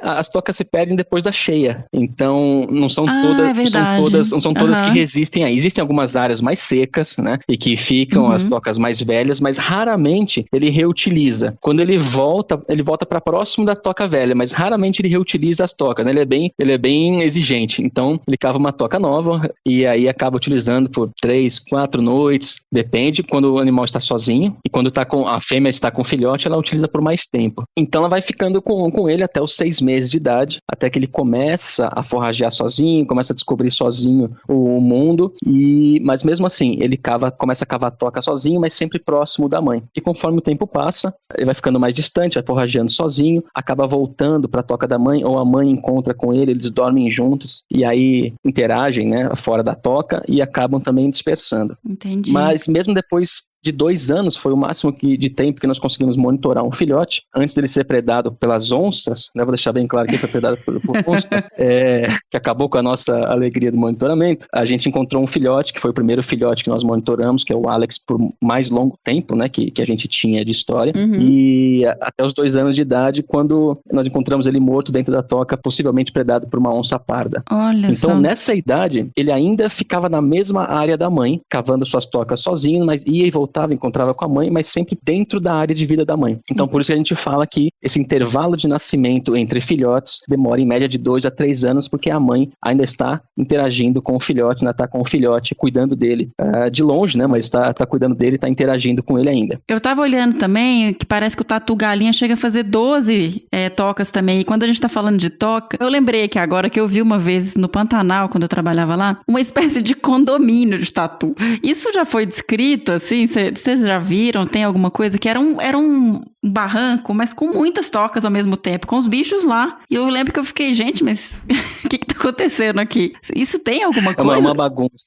as tocas se perdem depois da cheia. Então, não são todas que resistem aí. Existem algumas áreas mais secas, né? E que ficam as tocas mais velhas, mas raramente ele reutiliza. Quando ele volta para próximo da toca velha, mas raramente ele reutiliza as tocas, né? Ele é bem exigente. Então, ele cava uma toca nova e aí acaba utilizando por 3, 4 noites, depende, quando o animal está sozinho. E quando a fêmea está com o filhote, ela utiliza por mais tempo. Então, ela vai ficando com ele até os 6 meses de idade, até que ele começa a forragear sozinho, começa a descobrir sozinho o mundo, mas mesmo assim, ele começa a cavar a toca sozinho, mas sempre próximo da mãe. E conforme o tempo passa, ele vai ficando mais distante, vai forrageando sozinho, acaba voltando para a toca da mãe, ou a mãe encontra com ele, eles dormem juntos, e aí interagem, né, fora da toca, e acabam também dispersando. Entendi. Mas mesmo depois de 2 anos, foi o máximo de tempo que nós conseguimos monitorar um filhote, antes dele ser predado pelas onças, né? Vou deixar bem claro que ele foi predado por onça, que acabou com a nossa alegria do monitoramento. A gente encontrou um filhote, que foi o primeiro filhote que nós monitoramos, que é o Alex, por mais longo tempo, né, que a gente tinha de história, e até os 2 anos de idade, quando nós encontramos ele morto dentro da toca, possivelmente predado por uma onça parda. Olha só. Então, nessa idade, ele ainda ficava na mesma área da mãe, cavando suas tocas sozinho, mas ia e voltava, encontrava com a mãe, mas sempre dentro da área de vida da mãe. Então, por isso que a gente fala que esse intervalo de nascimento entre filhotes demora em média de 2 a 3 anos, porque a mãe ainda está interagindo com o filhote, ainda está com o filhote, cuidando dele de longe, né? Mas está cuidando dele, está interagindo com ele ainda. Eu estava olhando também que parece que o tatu-galinha chega a fazer 12 tocas também. E quando a gente está falando de toca, eu lembrei que agora que eu vi uma vez no Pantanal, quando eu trabalhava lá, uma espécie de condomínio de tatu. Isso já foi descrito, assim? Vocês já viram? Tem alguma coisa que era um barranco, mas com muitas tocas ao mesmo tempo, com os bichos lá. E eu lembro que eu fiquei, gente, mas o que tá acontecendo aqui? Isso tem alguma coisa? É uma bagunça.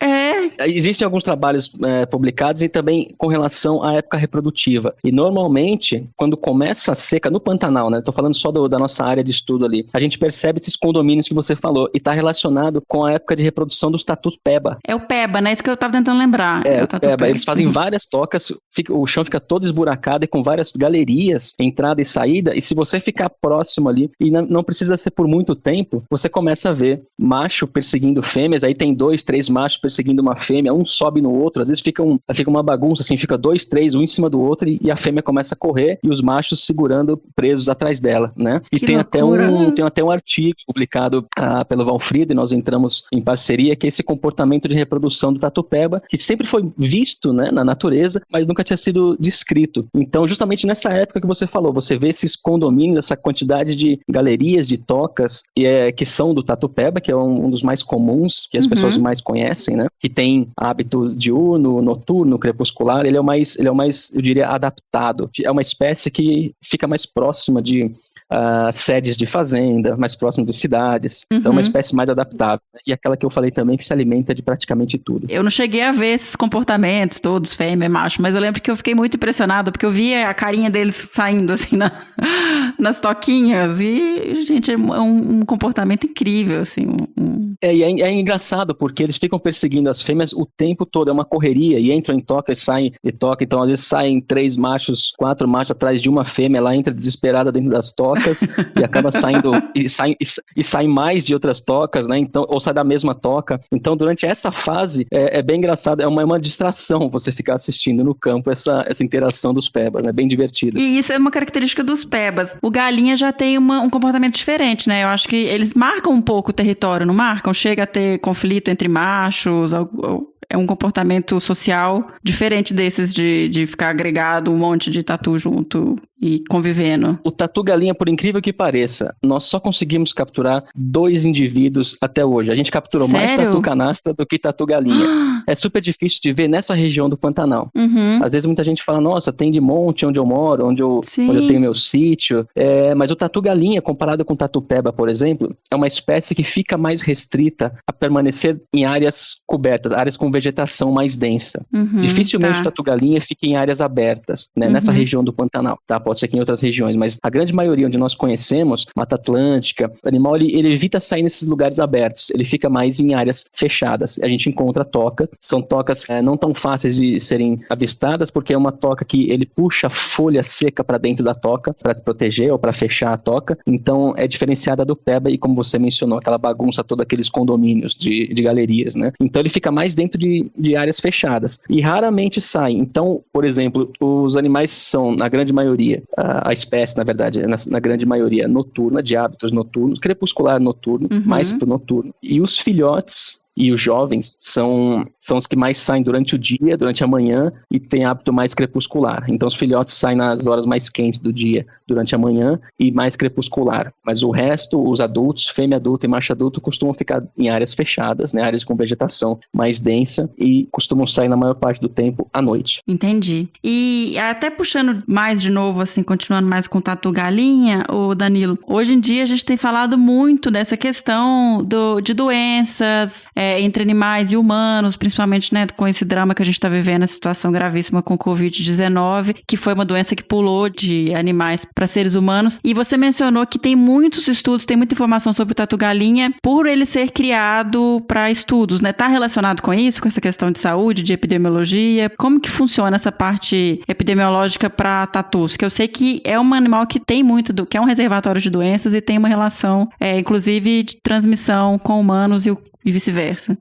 Existem alguns trabalhos publicados e também com relação à época reprodutiva. E normalmente, quando começa a seca, no Pantanal, né? Tô falando só da nossa área de estudo ali, a gente percebe esses condomínios que você falou e tá relacionado com a época de reprodução dos tatus peba. É o peba, né? Isso que eu tava tentando lembrar. O peba. Eles fazem várias tocas, o chão fica todo esburacado e com várias galerias, entrada e saída, e se você ficar próximo ali, e não precisa ser por muito tempo, você começa a ver macho perseguindo fêmeas, aí tem 2, 3 machos perseguindo uma fêmea, um sobe no outro, às vezes fica uma bagunça, assim, fica 2, 3, um em cima do outro, e a fêmea começa a correr, e os machos segurando presos atrás dela, né? E tem até um artigo publicado pelo Valfrido, e nós entramos em parceria, que é esse comportamento de reprodução do tatu-peba, que sempre foi visto, né, na natureza, mas nunca tinha sido descrito. Então, justamente nessa época que você falou, você vê esses condomínios, essa quantidade de galerias, de tocas, que são do tatu-peba, que é um dos mais comuns, que as pessoas mais conhecem, né? Que tem hábito diurno, noturno, crepuscular, ele é o mais, eu diria, adaptado. É uma espécie que fica mais próxima sedes de fazenda, mais próximo de cidades. Então, é uma espécie mais adaptável. E aquela que eu falei também, que se alimenta de praticamente tudo. Eu não cheguei a ver esses comportamentos todos, fêmea, macho, mas eu lembro que eu fiquei muito impressionada, porque eu via a carinha deles saindo, assim, nas toquinhas. E, gente, é um comportamento incrível, assim. E é engraçado, porque eles ficam perseguindo as fêmeas o tempo todo, é uma correria, e entram em toca e saem de toca, então às vezes saem 3 machos, 4 machos atrás de uma fêmea, ela entra desesperada dentro das tocas, e acaba saindo, e sai mais de outras tocas, né, então, ou sai da mesma toca. Então durante essa fase, é bem engraçado, é uma distração você ficar assistindo no campo essa interação dos pebas, né, bem divertido. E isso é uma característica dos pebas. O galinha já tem um comportamento diferente, né, eu acho que eles marcam um pouco o território, não marcam? Chega a ter conflito entre machos, é um comportamento social diferente desses de ficar agregado um monte de tatu junto e convivendo. O tatu-galinha, por incrível que pareça, nós só conseguimos capturar 2 indivíduos até hoje. A gente capturou mais tatu-canastra do que tatu-galinha. É super difícil de ver nessa região do Pantanal. Às vezes muita gente fala, nossa, tem de monte onde eu moro, onde eu tenho meu sítio. Mas o tatu-galinha, comparado com o tatu-peba, por exemplo, é uma espécie que fica mais restrita a permanecer em áreas cobertas, áreas com vegetação mais densa. Dificilmente o tatu-galinha fica em áreas abertas, né, nessa região do Pantanal. Tá? Pode ser que em outras regiões, mas a grande maioria onde nós conhecemos, Mata Atlântica, o animal ele evita sair nesses lugares abertos, ele fica mais em áreas fechadas. A gente encontra tocas, são tocas não tão fáceis de serem avistadas, porque é uma toca que ele puxa folha seca para dentro da toca, para se proteger ou para fechar a toca, então é diferenciada do peba e, como você mencionou, aquela bagunça toda, aqueles condomínios de galerias, né? Então ele fica mais dentro de áreas fechadas e raramente sai. Então, por exemplo, os animais são, na grande maioria, a espécie, na verdade, na grande maioria noturna, de hábitos noturnos, crepuscular noturno, mais pro noturno. E os filhotes e os jovens são os que mais saem durante o dia, durante a manhã, e têm hábito mais crepuscular. Então os filhotes saem nas horas mais quentes do dia, durante a manhã, e mais crepuscular. Mas o resto, os adultos, fêmea adulta e macho adulto, costumam ficar em áreas fechadas, né, áreas com vegetação mais densa, e costumam sair na maior parte do tempo à noite. Entendi. E até puxando mais de novo, assim, continuando mais com o tatu-galinha, o Danilo, hoje em dia a gente tem falado muito dessa questão de doenças, entre animais e humanos, principalmente, né, com esse drama que a gente está vivendo, a situação gravíssima com o Covid-19, que foi uma doença que pulou de animais para seres humanos. E você mencionou que tem muitos estudos, tem muita informação sobre o tatu-galinha por ele ser criado para estudos, né? Tá relacionado com isso, com essa questão de saúde, de epidemiologia? Como que funciona essa parte epidemiológica para tatus? Que eu sei que é um animal que tem muito, que é um reservatório de doenças e tem uma relação, inclusive, de transmissão com humanos e vice-versa.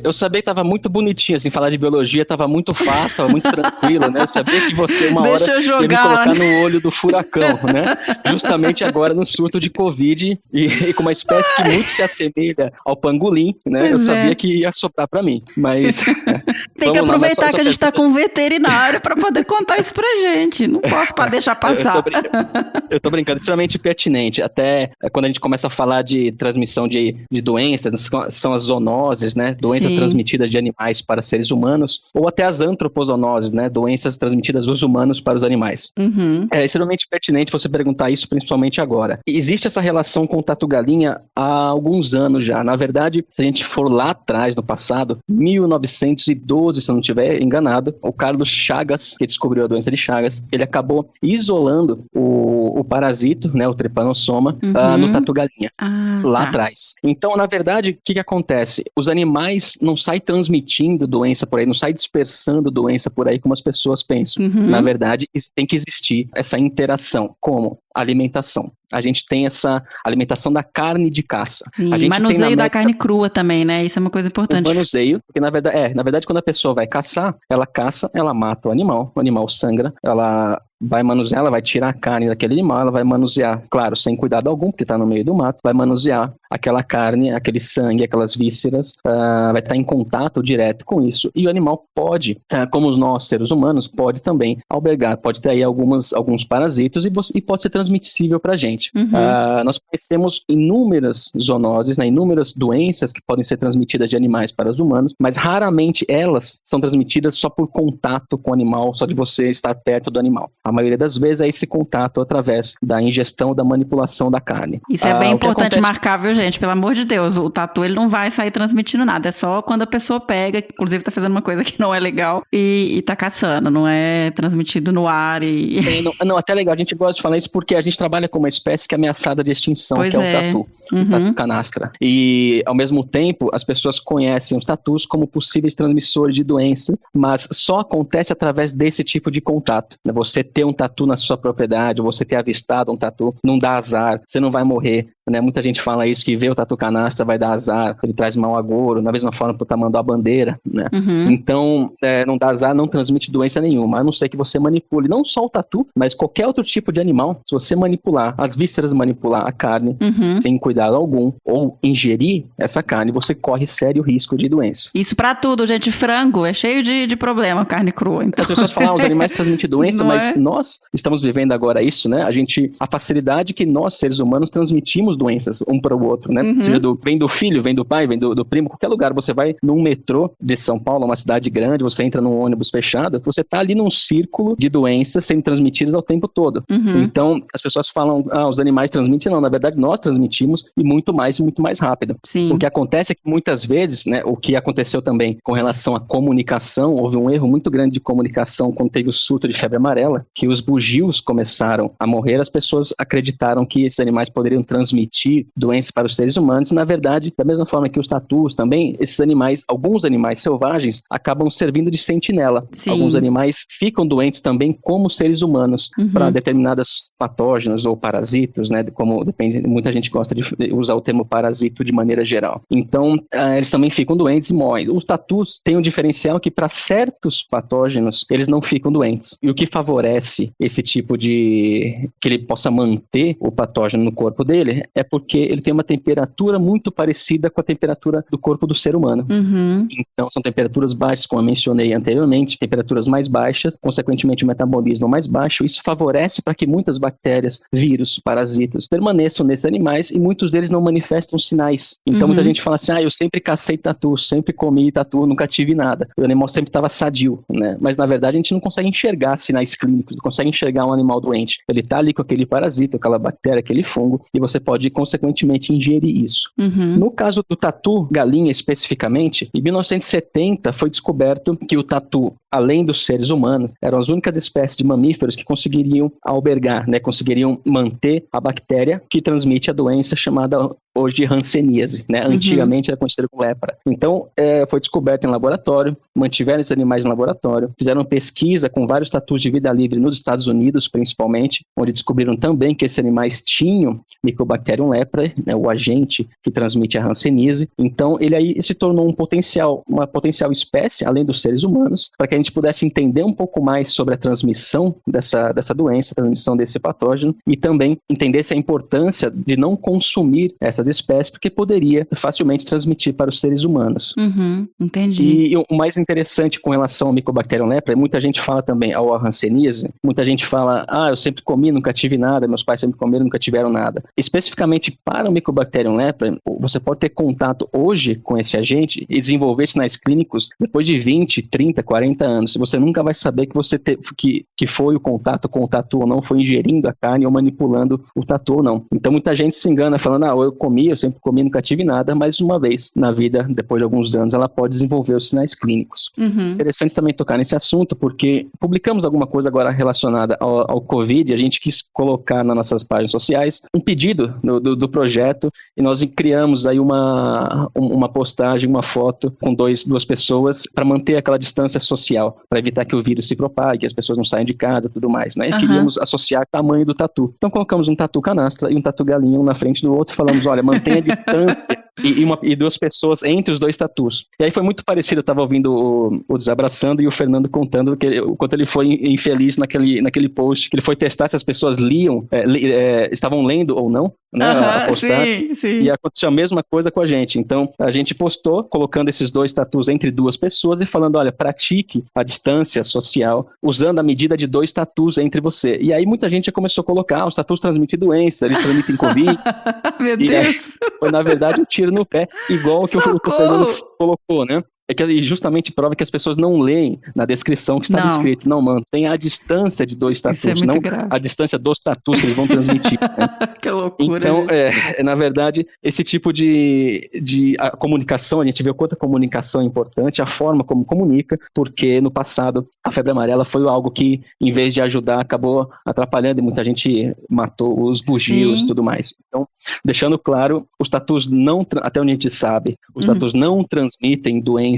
Eu sabia que tava muito bonitinho, assim, falar de biologia tava muito fácil, tava muito tranquilo, né? Eu sabia que você uma hora ia me colocar no olho do furacão, né? Justamente agora no surto de Covid e com uma espécie que muito se assemelha ao pangolim, né? Eu sabia que ia soprar pra mim, mas... Tem que aproveitar que a gente tá com um veterinário pra poder contar isso pra gente. Não posso deixar passar. Eu tô brincando, extremamente pertinente. Até quando a gente começa a falar de transmissão de doenças, são as zoonoses, né? Doenças transmitidas de animais para seres humanos, ou até as antropozoonoses, né? Doenças transmitidas dos humanos para os animais. É extremamente pertinente você perguntar isso, principalmente agora. E existe essa relação com o tatu-galinha há alguns anos já. Na verdade, se a gente for lá atrás, no passado, 1912, se eu não estiver enganado, o Carlos Chagas, que descobriu a doença de Chagas, ele acabou isolando o parasito, né? O Trypanosoma, no tatu-galinha, lá atrás. Então, na verdade, o que acontece? Os animais não saem transmitindo doença por aí, não saem dispersando doença por aí como as pessoas pensam. Na verdade, tem que existir essa interação. Como? Alimentação. A gente tem essa alimentação da carne de caça. Sim, a gente manuseio da carne crua também, né? Isso é uma coisa importante. O manuseio, porque na verdade quando a pessoa vai caçar, ela caça, ela mata o animal sangra, ela vai manusear, ela vai tirar a carne daquele animal, ela vai manusear, claro, sem cuidado algum, porque está no meio do mato, vai manusear aquela carne, aquele sangue, aquelas vísceras, vai estar em contato direto com isso. E o animal pode, como nós, seres humanos, pode também albergar, pode ter aí alguns parasitos e pode ser transmissível para a gente. Nós conhecemos inúmeras zoonoses, né, inúmeras doenças que podem ser transmitidas de animais para os humanos, mas raramente elas são transmitidas só por contato com o animal, só de você estar perto do animal. A maioria das vezes é esse contato através da ingestão, da manipulação da carne. Isso é bem importante marcar, viu, gente? Pelo amor de Deus, o tatu ele não vai sair transmitindo nada, é só quando a pessoa pega, inclusive tá fazendo uma coisa que não é legal e tá caçando, não é transmitido no ar e... Não, até legal, a gente gosta de falar isso porque a gente trabalha com uma espécie que é ameaçada de extinção, pois que é o tatu, o tatu canastra. E, ao mesmo tempo, as pessoas conhecem os tatus como possíveis transmissores de doença, mas só acontece através desse tipo de contato. Você ter um tatu na sua propriedade, você ter avistado um tatu, não dá azar, você não vai morrer. Né? Muita gente fala isso, que ver o tatu canastra vai dar azar, ele traz mau agouro, da mesma forma por tamanho da bandeira, né? Então, não dá azar, não transmite doença nenhuma, a não ser que você manipule não só o tatu, mas qualquer outro tipo de animal. Se você manipular as vísceras, manipular a carne, sem cuidado algum, ou ingerir essa carne, você corre sério risco de doença. Isso pra tudo, gente. Frango é cheio de problema, carne crua. Então... As pessoas falam, os animais transmitem doença, mas nós estamos vivendo agora isso, né? A facilidade que nós, seres humanos, transmitimos doenças um para o outro, né? Seja vem do filho, vem do pai, vem do primo, qualquer lugar. Você vai num metrô de São Paulo, uma cidade grande, você entra num ônibus fechado, você tá ali num círculo de doenças sendo transmitidas ao tempo todo. Então, as pessoas falam, os animais transmitem, não, na verdade nós transmitimos e muito mais rápido. Sim. O que acontece é que muitas vezes, né, o que aconteceu também com relação à comunicação, houve um erro muito grande de comunicação quando teve o surto de febre amarela, que os bugios começaram a morrer, as pessoas acreditaram que esses animais poderiam transmitir doenças para os seres humanos, e na verdade, da mesma forma que os tatus também, esses animais, alguns animais selvagens, acabam servindo de sentinela. Sim. Alguns animais ficam doentes também como seres humanos, para determinados patógenos ou parasitos, né, como depende, muita gente gosta de usar o termo parasito de maneira geral. Então, eles também ficam doentes e morrem. Os tatus têm um diferencial que para certos patógenos, eles não ficam doentes. E o que favorece esse tipo de... que ele possa manter o patógeno no corpo dele, é porque ele tem uma temperatura muito parecida com a temperatura do corpo do ser humano. Então, são temperaturas baixas, como eu mencionei anteriormente, temperaturas mais baixas, consequentemente o metabolismo mais baixo. Isso favorece para que muitas bactérias, vírus, parasitas permaneçam nesses animais e muitos deles não manifestam sinais. Então, muita gente fala assim, eu sempre cacei tatu, sempre comi tatu, nunca tive nada. O animal sempre estava sadio, né? Mas, na verdade, a gente não consegue enxergar sinais clínicos, não consegue enxergar um animal doente. Ele está ali com aquele parasita, aquela bactéria, aquele fungo, e você pode, consequentemente, ingerir isso. No caso do tatu galinha, especificamente, em 1970 foi descoberto que o tatu, além dos seres humanos, eram as únicas espécies de mamíferos que conseguiriam albergar, né, conseguiriam manter a bactéria que transmite a doença chamada hoje de hanseníase, né? Antigamente era conhecida como lepra. Então, foi descoberto em laboratório, mantiveram esses animais em laboratório, fizeram pesquisa com vários tatus de vida livre nos Estados Unidos, principalmente, onde descobriram também que esses animais tinham Mycobacterium leprae, né, o agente que transmite a hanseníase. Então, ele aí se tornou uma potencial espécie, além dos seres humanos, para que a gente pudesse entender um pouco mais sobre a transmissão dessa doença, a transmissão desse patógeno, e também entendesse a importância de não consumir essas espécies, porque poderia facilmente transmitir para os seres humanos. Entendi. E o mais interessante com relação ao Mycobacterium leprae, muita gente fala também ao hanseníase, muita gente fala, eu sempre comi, nunca tive nada, meus pais sempre comeram, nunca tiveram nada. Especificamente para o Mycobacterium leprae, você pode ter contato hoje com esse agente e desenvolver sinais clínicos depois de 20, 30, 40 anos. Você nunca vai saber que você que foi o contato com o tatu ou não, foi ingerindo a carne ou manipulando o tatu ou não. Então muita gente se engana falando, eu sempre comi, nunca tive nada, mas uma vez na vida, depois de alguns anos, ela pode desenvolver os sinais clínicos. Interessante também tocar nesse assunto, porque publicamos alguma coisa agora relacionada ao Covid, e a gente quis colocar nas nossas páginas sociais um pedido do projeto, e nós criamos aí uma postagem, uma foto com duas pessoas para manter aquela distância social social, para evitar que o vírus se propague, que as pessoas não saiam de casa e tudo mais, né? E queríamos associar o tamanho do tatu. Então colocamos um tatu canastra e um tatu galinha um na frente do outro e falamos, olha, mantenha a distância e 2 pessoas entre os 2 tatus. E aí foi muito parecido, eu estava ouvindo o Desabraçando e o Fernando contando o quanto ele foi infeliz naquele post, que ele foi testar se as pessoas estavam lendo ou não, né? A postagem. Sim. E aconteceu a mesma coisa com a gente. Então, a gente postou, colocando esses 2 tatus entre 2 pessoas e falando, olha, pratique a distância social usando a medida de 2 tatus entre você. E aí muita gente já começou a colocar, os tatus transmitem doença, eles transmitem Covid. Meu Deus! Foi, na verdade, um tiro no pé, igual o que o Fernando colocou, né? É que justamente prova que as pessoas não leem na descrição que estava escrito. Não, mano, tem a distância de 2 tatus, não grave. A distância dos tatus que eles vão transmitir. Né? Que loucura. Então, na verdade, esse tipo de a comunicação, a gente vê o quanto a comunicação é importante, a forma como comunica, porque no passado a febre amarela foi algo que, em vez de ajudar, acabou atrapalhando e muita gente matou os bugios e tudo mais. Então, deixando claro, os tatus não, até onde a gente sabe, os tatus não transmitem doença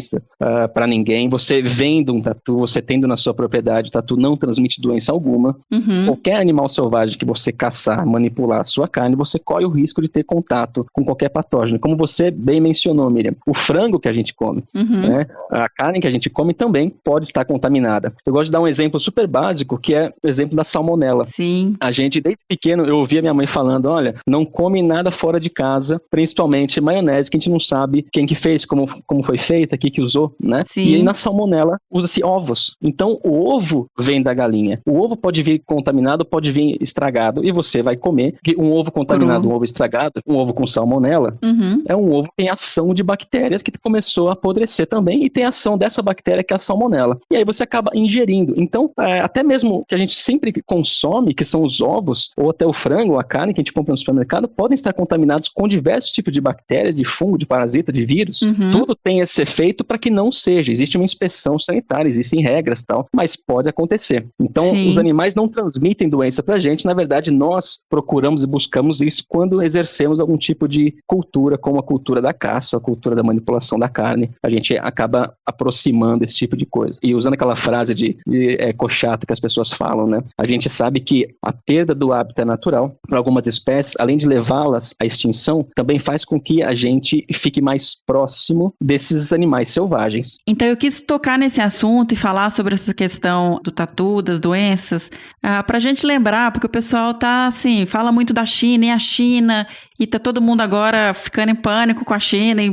para ninguém. Você vendo um tatu, você tendo na sua propriedade, o tatu não transmite doença alguma. Qualquer animal selvagem que você caçar, manipular a sua carne, você corre o risco de ter contato com qualquer patógeno. Como você bem mencionou, Miriam, o frango que a gente come, né? A carne que a gente come também pode estar contaminada. Eu gosto de dar um exemplo super básico, que é o exemplo da salmonela. Sim. A gente, desde pequeno, eu ouvia minha mãe falando, olha, não come nada fora de casa, principalmente maionese, que a gente não sabe quem que fez, como foi feita, que usou, né? Sim. E aí na salmonela usa-se ovos. Então o ovo vem da galinha. O ovo pode vir contaminado, pode vir estragado e você vai comer. Um ovo contaminado, um ovo estragado, um ovo com salmonela, é um ovo que tem ação de bactérias que começou a apodrecer também e tem ação dessa bactéria que é a salmonela. E aí você acaba ingerindo. Então, até mesmo que a gente sempre consome, que são os ovos, ou até o frango, ou a carne que a gente compra no supermercado, podem estar contaminados com diversos tipos de bactérias, de fungo, de parasita, de vírus. Tudo tem esse efeito para que não seja. Existe uma inspeção sanitária, existem regras e tal, mas pode acontecer. Então, os animais não transmitem doença pra gente, na verdade, nós procuramos e buscamos isso quando exercemos algum tipo de cultura, como a cultura da caça, a cultura da manipulação da carne. A gente acaba aproximando esse tipo de coisa. E usando aquela frase de cochata que as pessoas falam, né? A gente sabe que a perda do hábitat natural para algumas espécies, além de levá-las à extinção, também faz com que a gente fique mais próximo desses animais selvagens. Então eu quis tocar nesse assunto e falar sobre essa questão do tatu, das doenças, pra gente lembrar, porque o pessoal tá assim, fala muito da China e a China, e tá todo mundo agora ficando em pânico com a China e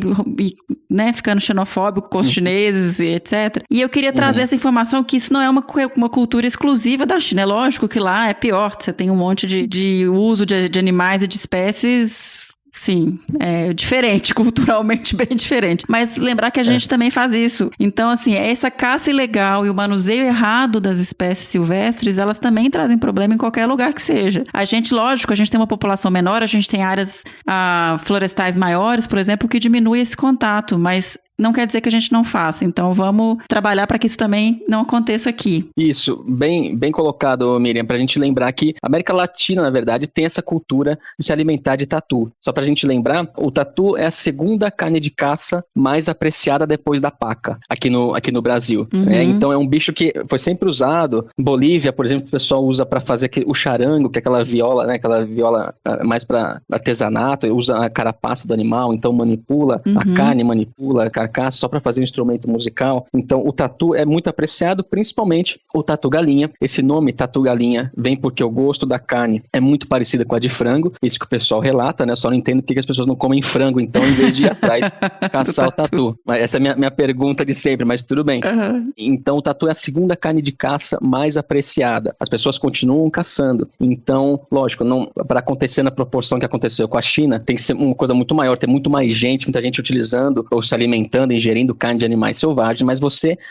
né, ficando xenofóbico com os chineses e etc. E eu queria trazer essa informação que isso não é uma cultura exclusiva da China. É lógico que lá é pior, você tem um monte de uso de animais e de espécies. Sim, é diferente, culturalmente bem diferente. Mas lembrar que a gente também faz isso. Então, assim, essa caça ilegal e o manuseio errado das espécies silvestres, elas também trazem problema em qualquer lugar que seja. A gente, lógico, a gente tem uma população menor, a gente tem áreas florestais maiores, por exemplo, que diminui esse contato, mas não quer dizer que a gente não faça. Então, vamos trabalhar para que isso também não aconteça aqui. Isso, bem colocado, Miriam, para a gente lembrar que a América Latina, na verdade, tem essa cultura de se alimentar de tatu. Só para a gente lembrar, o tatu é a segunda carne de caça mais apreciada depois da paca, aqui no Brasil. Então, é um bicho que foi sempre usado. Em Bolívia, por exemplo, o pessoal usa para fazer o charango, que é aquela viola, né? Aquela viola mais para artesanato, usa a carapaça do animal, então manipula a carne, manipula a carcaça só para fazer um instrumento musical. Então o tatu é muito apreciado, principalmente o tatu galinha. Esse nome tatu galinha vem porque o gosto da carne é muito parecida com a de frango, isso que o pessoal relata, né? Só não entendo porque as pessoas não comem frango, então, em vez de ir atrás caçar o tatu. Mas essa é a minha pergunta de sempre, mas tudo bem. Então o tatu é a segunda carne de caça mais apreciada. As pessoas continuam caçando. Então, lógico, para acontecer na proporção que aconteceu com a China, tem que ser uma coisa muito maior, ter muito mais gente, muita gente utilizando ou se alimentando, ingerindo carne de animais selvagens, mas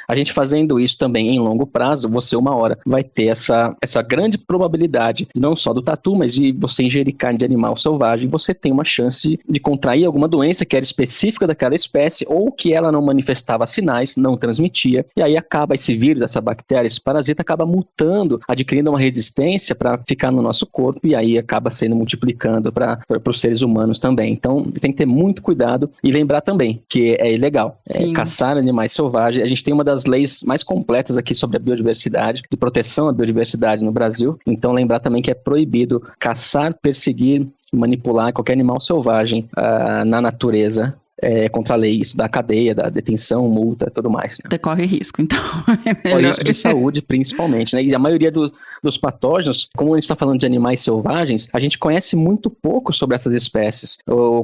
a gente fazendo isso também em longo prazo, você uma hora vai ter essa grande probabilidade, não só do tatu, mas de você ingerir carne de animal selvagem, você tem uma chance de contrair alguma doença que era específica daquela espécie ou que ela não manifestava sinais, não transmitia, e aí acaba esse vírus, essa bactéria, esse parasita acaba mutando, adquirindo uma resistência para ficar no nosso corpo e aí acaba sendo multiplicando para os seres humanos também. Então tem que ter muito cuidado e lembrar também que é ilegal legal. Caçar animais selvagens. A gente tem uma das leis mais completas aqui sobre a biodiversidade, de proteção à biodiversidade no Brasil. Então, lembrar também que é proibido caçar, perseguir, manipular qualquer animal selvagem na natureza. Contra a lei, isso da cadeia, da detenção, multa, tudo mais. Né? Corre risco, então. Corre risco de saúde, principalmente. Né? E a maioria dos patógenos, como a gente está falando de animais selvagens, a gente conhece muito pouco sobre essas espécies.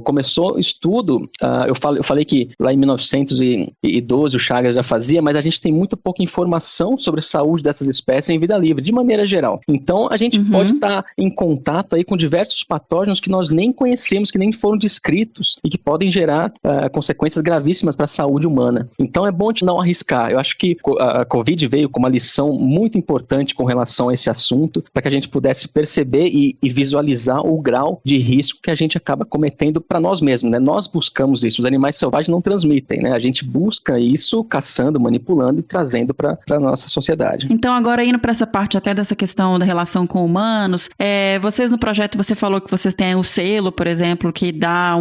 Começou o estudo, eu falei que lá em 1912 o Chagas já fazia, mas a gente tem muito pouca informação sobre a saúde dessas espécies em vida livre, de maneira geral. Então, a gente pode estar em contato aí com diversos patógenos que nós nem conhecemos, que nem foram descritos e que podem gerar consequências gravíssimas para a saúde humana. Então é bom a gente não arriscar. Eu acho que a Covid veio com uma lição muito importante com relação a esse assunto, para que a gente pudesse perceber e visualizar o grau de risco que a gente acaba cometendo para nós mesmos. Né? Nós buscamos isso. Os animais selvagens não transmitem. Né? A gente busca isso caçando, manipulando e trazendo para a nossa sociedade. Então agora indo para essa parte até dessa questão da relação com humanos, vocês no projeto, você falou que vocês têm o selo, por exemplo, que dá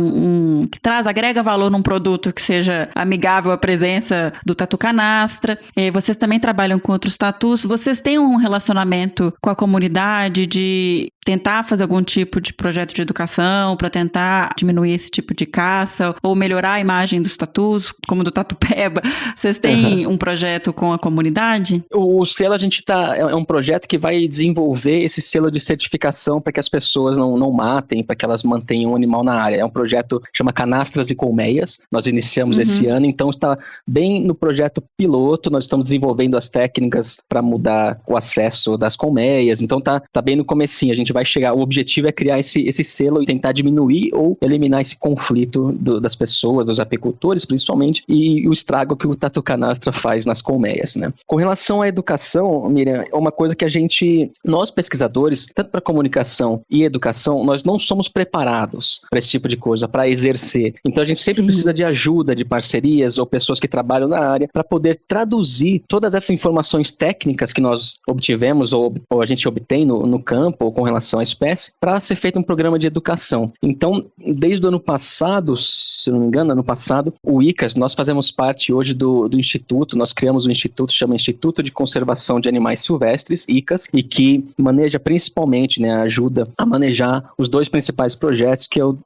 que agrega valor num produto que seja amigável à presença do tatu canastra. Vocês também trabalham com outros tatus. Vocês têm um relacionamento com a comunidade de tentar fazer algum tipo de projeto de educação para tentar diminuir esse tipo de caça ou melhorar a imagem dos tatus, como do Tatu Peba? Vocês têm um projeto com a comunidade? O selo, a gente é um projeto que vai desenvolver esse selo de certificação para que as pessoas não matem, para que elas mantenham o animal na área. É um projeto que chama Canastras e Colmeias. Nós iniciamos esse ano, então está bem no projeto piloto. Nós estamos desenvolvendo as técnicas para mudar o acesso das colmeias. Então tá bem no comecinho. A gente vai chegar, o objetivo é criar esse selo e tentar diminuir ou eliminar esse conflito das pessoas, dos apicultores principalmente, e o estrago que o tatu canastra faz nas colmeias, né? Com relação à educação, Miriam, é uma coisa que nós pesquisadores, tanto para comunicação e educação, nós não somos preparados para esse tipo de coisa, para exercer. Então a gente sempre precisa de ajuda, de parcerias ou pessoas que trabalham na área para poder traduzir todas essas informações técnicas que nós obtivemos ou a gente obtém no campo ou com relação à espécie, para ser feito um programa de educação. Então, desde o ano passado, se não me engano, o ICAS, nós fazemos parte hoje do Instituto, nós criamos um instituto, chama Instituto de Conservação de Animais Silvestres, ICAS, e que maneja principalmente, né, ajuda a manejar os dois principais projetos, que é o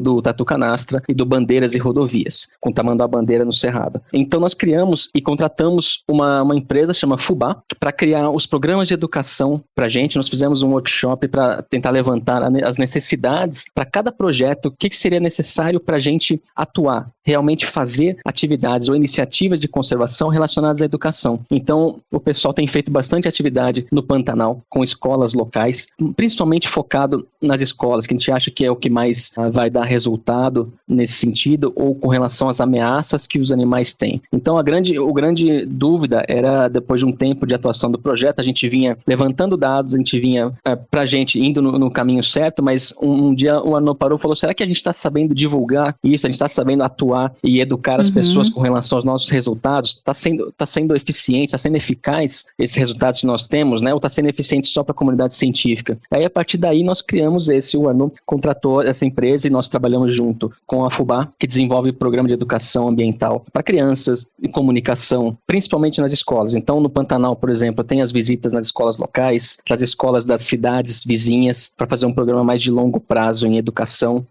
do Tatu Canastra e do Bandeiras e Rodovias, com Tamanduá Bandeira no Cerrado. Então, nós criamos e contratamos uma empresa, chama Fubá, para criar os programas de educação para a gente. Nós fizemos um workshop para tentar levantar as necessidades para cada projeto, o que seria necessário para a gente atuar, realmente fazer atividades ou iniciativas de conservação relacionadas à educação. Então, o pessoal tem feito bastante atividade no Pantanal, com escolas locais, principalmente focado nas escolas, que a gente acha que é o que mais vai dar resultado nesse sentido, ou com relação às ameaças que os animais têm. Então, a grande dúvida era, depois de um tempo de atuação do projeto, a gente vinha levantando dados, a gente vinha para a gente indo no caminho certo, mas um dia o Arnaud parou e falou, será que a gente está sabendo divulgar isso? A gente está sabendo atuar e educar as pessoas com relação aos nossos resultados? Está sendo eficiente, está sendo eficaz esses resultados que nós temos, né? Ou está sendo eficiente só para a comunidade científica? Aí, a partir daí, nós criamos o Arnaud contratou essa empresa e nós trabalhamos junto com a Fubá, que desenvolve programa de educação ambiental para crianças e comunicação, principalmente nas escolas. Então, no Pantanal, por exemplo, tem as visitas nas escolas locais, nas escolas das cidades vizinhas, para fazer um programa mais de longo prazo em educação.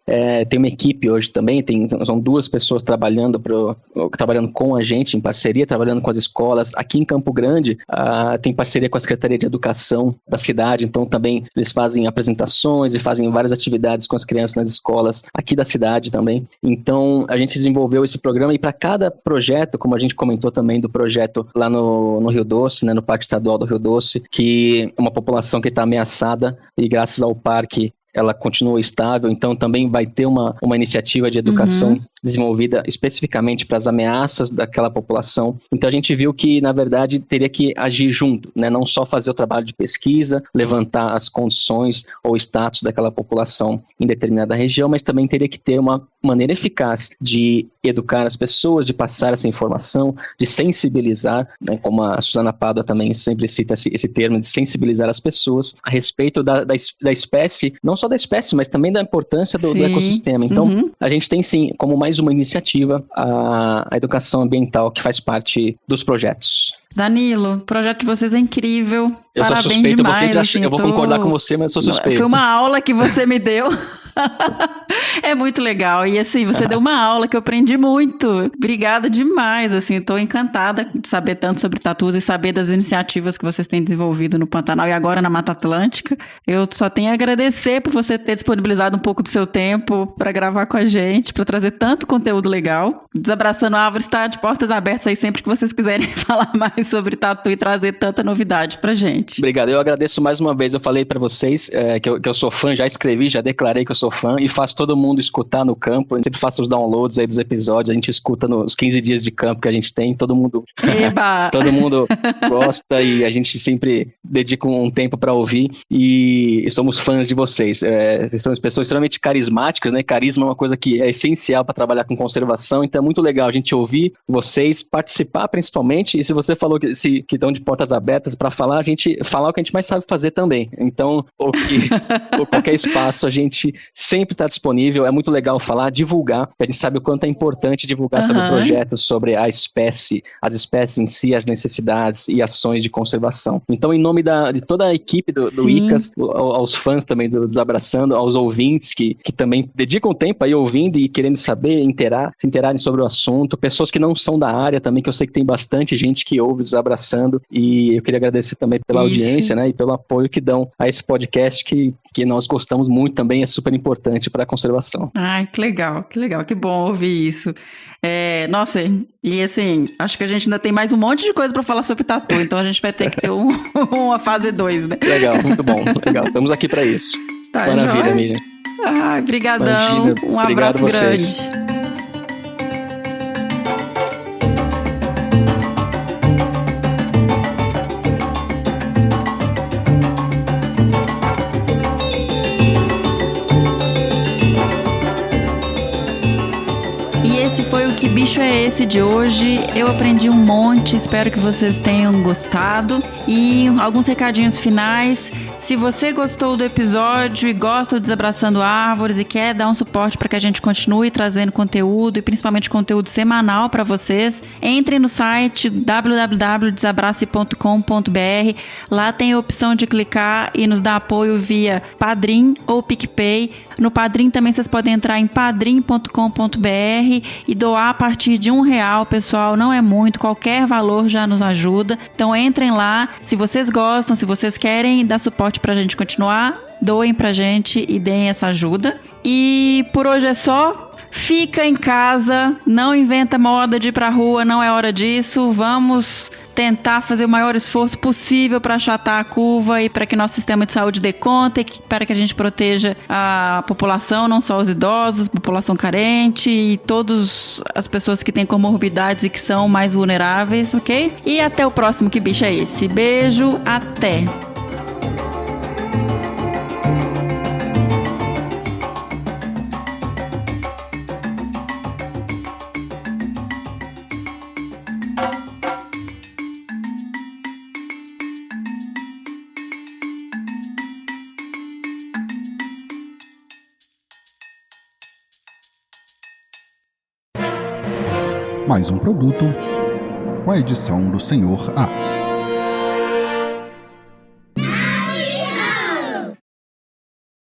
Tem uma equipe hoje também, são 2 pessoas trabalhando com a gente, em parceria, trabalhando com as escolas. Aqui em Campo Grande, tem parceria com a Secretaria de Educação da cidade, então também eles fazem apresentações e fazem várias atividades com as crianças nas escolas, aqui da cidade também. Então, a gente desenvolveu esse programa e para cada projeto, como a gente comentou também do projeto lá no Rio Doce, né, no Parque Estadual do Rio Doce, que é uma população que está ameaçada e graças ao parque ela continua estável, então também vai ter uma iniciativa de educação desenvolvida especificamente para as ameaças daquela população. Então a gente viu que, na verdade, teria que agir junto, né? Não só fazer o trabalho de pesquisa, levantar as condições ou status daquela população em determinada região, mas também teria que ter uma maneira eficaz de educar as pessoas, de passar essa informação, de sensibilizar, né? Como a Suzana Pádua também sempre cita esse termo, de sensibilizar as pessoas a respeito da espécie, não só só da espécie, mas também da importância do ecossistema. Então, a gente tem sim, como mais uma iniciativa, a educação ambiental que faz parte dos projetos. Danilo, o projeto de vocês é incrível. Eu Parabéns sou suspeito, demais. eu vou concordar com você, mas eu sou suspeito. Foi uma aula que você me deu. É muito legal. E assim, você deu uma aula que eu aprendi muito. Obrigada demais. Assim, estou encantada de saber tanto sobre tatus e saber das iniciativas que vocês têm desenvolvido no Pantanal e agora na Mata Atlântica. Eu só tenho a agradecer por você ter disponibilizado um pouco do seu tempo para gravar com a gente, para trazer tanto conteúdo legal. Desabraçando Árvores está de portas abertas aí sempre que vocês quiserem falar mais sobre tatu e trazer tanta novidade pra gente. Obrigado, eu agradeço mais uma vez. Eu falei pra vocês que eu sou fã, já escrevi, já declarei que eu sou fã e faço todo mundo escutar no campo. Eu sempre faço os downloads aí dos episódios, a gente escuta nos 15 dias de campo que a gente tem, todo mundo todo mundo gosta e a gente sempre dedica um tempo pra ouvir e somos fãs de vocês. Vocês são pessoas extremamente carismáticas, né? Carisma é uma coisa que é essencial para trabalhar com conservação, então é muito legal a gente ouvir vocês, participar principalmente, e se você falou que estão de portas abertas para falar, a gente falar o que a gente mais sabe fazer também. Então, ou qualquer espaço, a gente sempre está disponível. É muito legal falar, divulgar. A gente sabe o quanto é importante divulgar sobre o projeto, sobre a espécie, as espécies em si, as necessidades e ações de conservação. Então, em nome de toda a equipe do ICAS, aos fãs também do Desabraçando, aos ouvintes que também dedicam tempo aí ouvindo e querendo saber, se interarem sobre o assunto, pessoas que não são da área também, que eu sei que tem bastante gente que ouve Desabraçando, e eu queria agradecer também pela audiência, né, e pelo apoio que dão a esse podcast que nós gostamos muito também, é super importante para a conservação. Ai, que legal, que bom ouvir isso. Nossa, e assim, acho que a gente ainda tem mais um monte de coisa para falar sobre tatu, então a gente vai ter que ter uma fase 2, né? Legal, muito bom, legal, estamos aqui para isso. Tá, maravilha, Miriam. Ai, brigadão, um abraço grande. Foi o Que Bicho é Esse de hoje. Eu aprendi um monte, espero que vocês tenham gostado. E alguns recadinhos finais. Se você gostou do episódio e gosta do Desabraçando Árvores e quer dar um suporte para que a gente continue trazendo conteúdo e principalmente conteúdo semanal para vocês, entre no site www.desabrace.com.br. Lá tem a opção de clicar e nos dar apoio via Padrim ou PicPay. No Padrim também vocês podem entrar em padrim.com.br e doar a partir de R$1, pessoal, não é muito, qualquer valor já nos ajuda. Então entrem lá, se vocês gostam, se vocês querem dar suporte pra gente continuar, doem pra gente e deem essa ajuda. E por hoje é só. Fica em casa, não inventa moda de ir pra rua, não é hora disso. Vamos tentar fazer o maior esforço possível para achatar a curva e para que nosso sistema de saúde dê conta e para que a gente proteja a população, não só os idosos, população carente e todas as pessoas que têm comorbidades e que são mais vulneráveis, ok? E até o próximo Que Bicho é Esse? Beijo, até! Mais um produto com a edição do Senhor A.